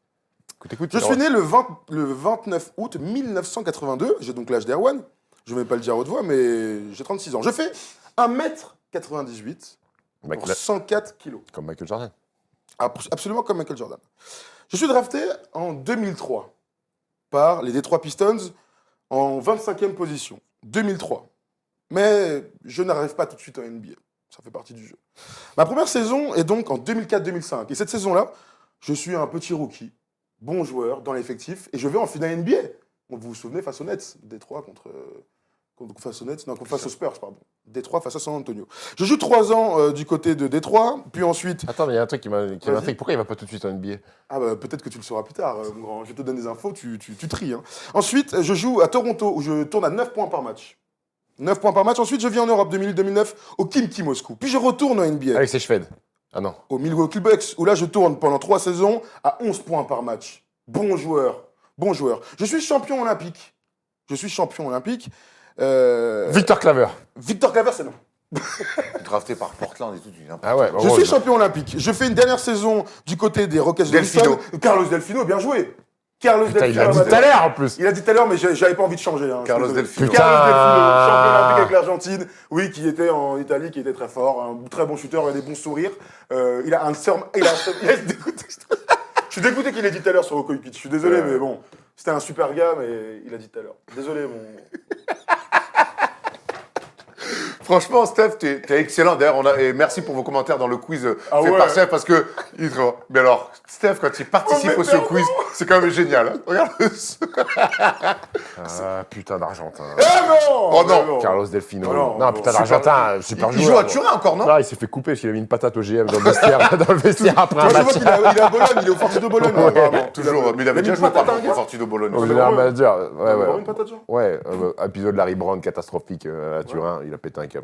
Écoute, Je suis né le 29 août 1982, j'ai donc l'âge d'Erwan. Je ne vais pas le dire à haute voix, mais j'ai 36 ans. Je fais 1m98 pour 104 kilos. Comme Michael Jordan. Absolument comme Michael Jordan. Je suis drafté en 2003 par les Detroit Pistons en 25e position. 2003. Mais je n'arrive pas tout de suite en NBA. Ça fait partie du jeu. Ma première saison est donc en 2004-2005. Et cette saison-là, je suis un petit rookie, bon joueur dans l'effectif, et je vais en finale NBA. Vous vous souvenez, face aux Nets, Détroit face aux Nets, non, face aux Spurs, pardon. Détroit face à San Antonio. Je joue 3 ans du côté de Détroit, puis ensuite... Attends, mais il y a un truc qui m'intrigue. Vas-y. Pourquoi il va pas tout de suite en NBA? Ah bah peut-être que tu le sauras plus tard, mon grand. Je te donne des infos, tu tries. Hein. Ensuite, je joue à Toronto, où je tourne à 9 points par match. 9 points par match. Ensuite, je viens en Europe 2008-2009 au Khimki Moscou. Puis je retourne en NBA, Avec ses cheveux. Ah non. au Milwaukee Bucks, où là, je tourne pendant 3 saisons à 11 points par match. Bon joueur. Bon joueur. Je suis champion olympique. Victor Claver. Victor Claver, c'est non. Drafté par Portland et tout. Ah ouais. Je suis champion olympique. Je fais une dernière saison du côté des Rockets de Delfino. Houston. Carlos Delfino, bien joué. Carlos Putain, il Delfino. l'a dit tout à l'heure en plus. Il a dit tout à l'heure, mais j'avais pas envie de changer. Hein. Carlos Je suis désolé. Delfino. Carlos Delfino, Putain. champion olympique avec l'Argentine. Oui, qui était en Italie, qui était très fort. Un très bon shooter, il a des bons sourires. Il a un serment. Je suis dégoûté qu'il ait dit tout à l'heure sur Okoye. Je suis désolé, mais bon. C'était un super gars, mais il a dit tout à l'heure. Désolé, mon. Franchement, Steph, t'es excellent. D'ailleurs, et merci pour vos commentaires dans le quiz Ah fait ouais. par Steph, parce que. Mais alors, Steph, quand il participe Oh, au ce quiz, c'est quand même génial. Hein. Regarde. Ah putain d'Argentin. Eh non Oh non. Carlos Delfino. Oh non, Non, bon, putain super- d'Argentin. Super Il joueur. joue à Turin encore, non? Ah, il s'est fait couper parce qu'il a mis une patate au GM dans le vestiaire, après un Moi, je vois match. qu'il est à Bologne, il est au Forti de Bologne. Ouais, apparemment. Toujours. Mais il avait mis déjà une joué par patate à un contre gars. au Fortino Bologne. Au Ouais, général ouais. manager. Ouais, Avoir ouais. une patate, genre Ouais, épisode Larry Brown catastrophique à Turin, il a pété un câble.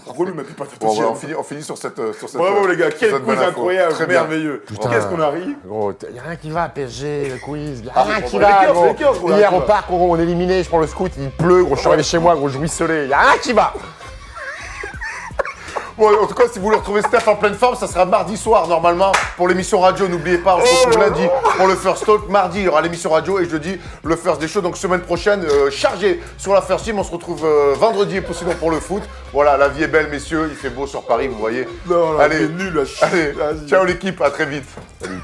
Relou, mais plus patate Bon, aussi. voilà, on finit sur cette. Bravo les gars, quel cette quiz bonne info. incroyable, Très bien. merveilleux. Putain. Qu'est-ce qu'on a ri? Gros, y a rien qui va à PSG, le quiz. Y a Ah, rien mais qui bon, va, les gros. Lakers, gros, Hier là, au parc, gros, on est éliminé, je prends le scoot, il pleut, gros, je suis arrivé chez moi, gros, je ruisselais. Y a rien qui va. Bon, en tout cas, si vous voulez retrouver Steph en pleine forme, ça sera mardi soir, normalement, pour l'émission radio. N'oubliez pas, on se retrouve lundi pour le First Talk. Mardi, il y aura l'émission radio et jeudi, le First des Shows. Donc, semaine prochaine, chargé sur la First Team. On se retrouve vendredi, sinon pour le foot. Voilà, la vie est belle, messieurs. Il fait beau sur Paris, vous voyez. Non, allez, c'est nul. Allez, ciao l'équipe, à très vite. Salut.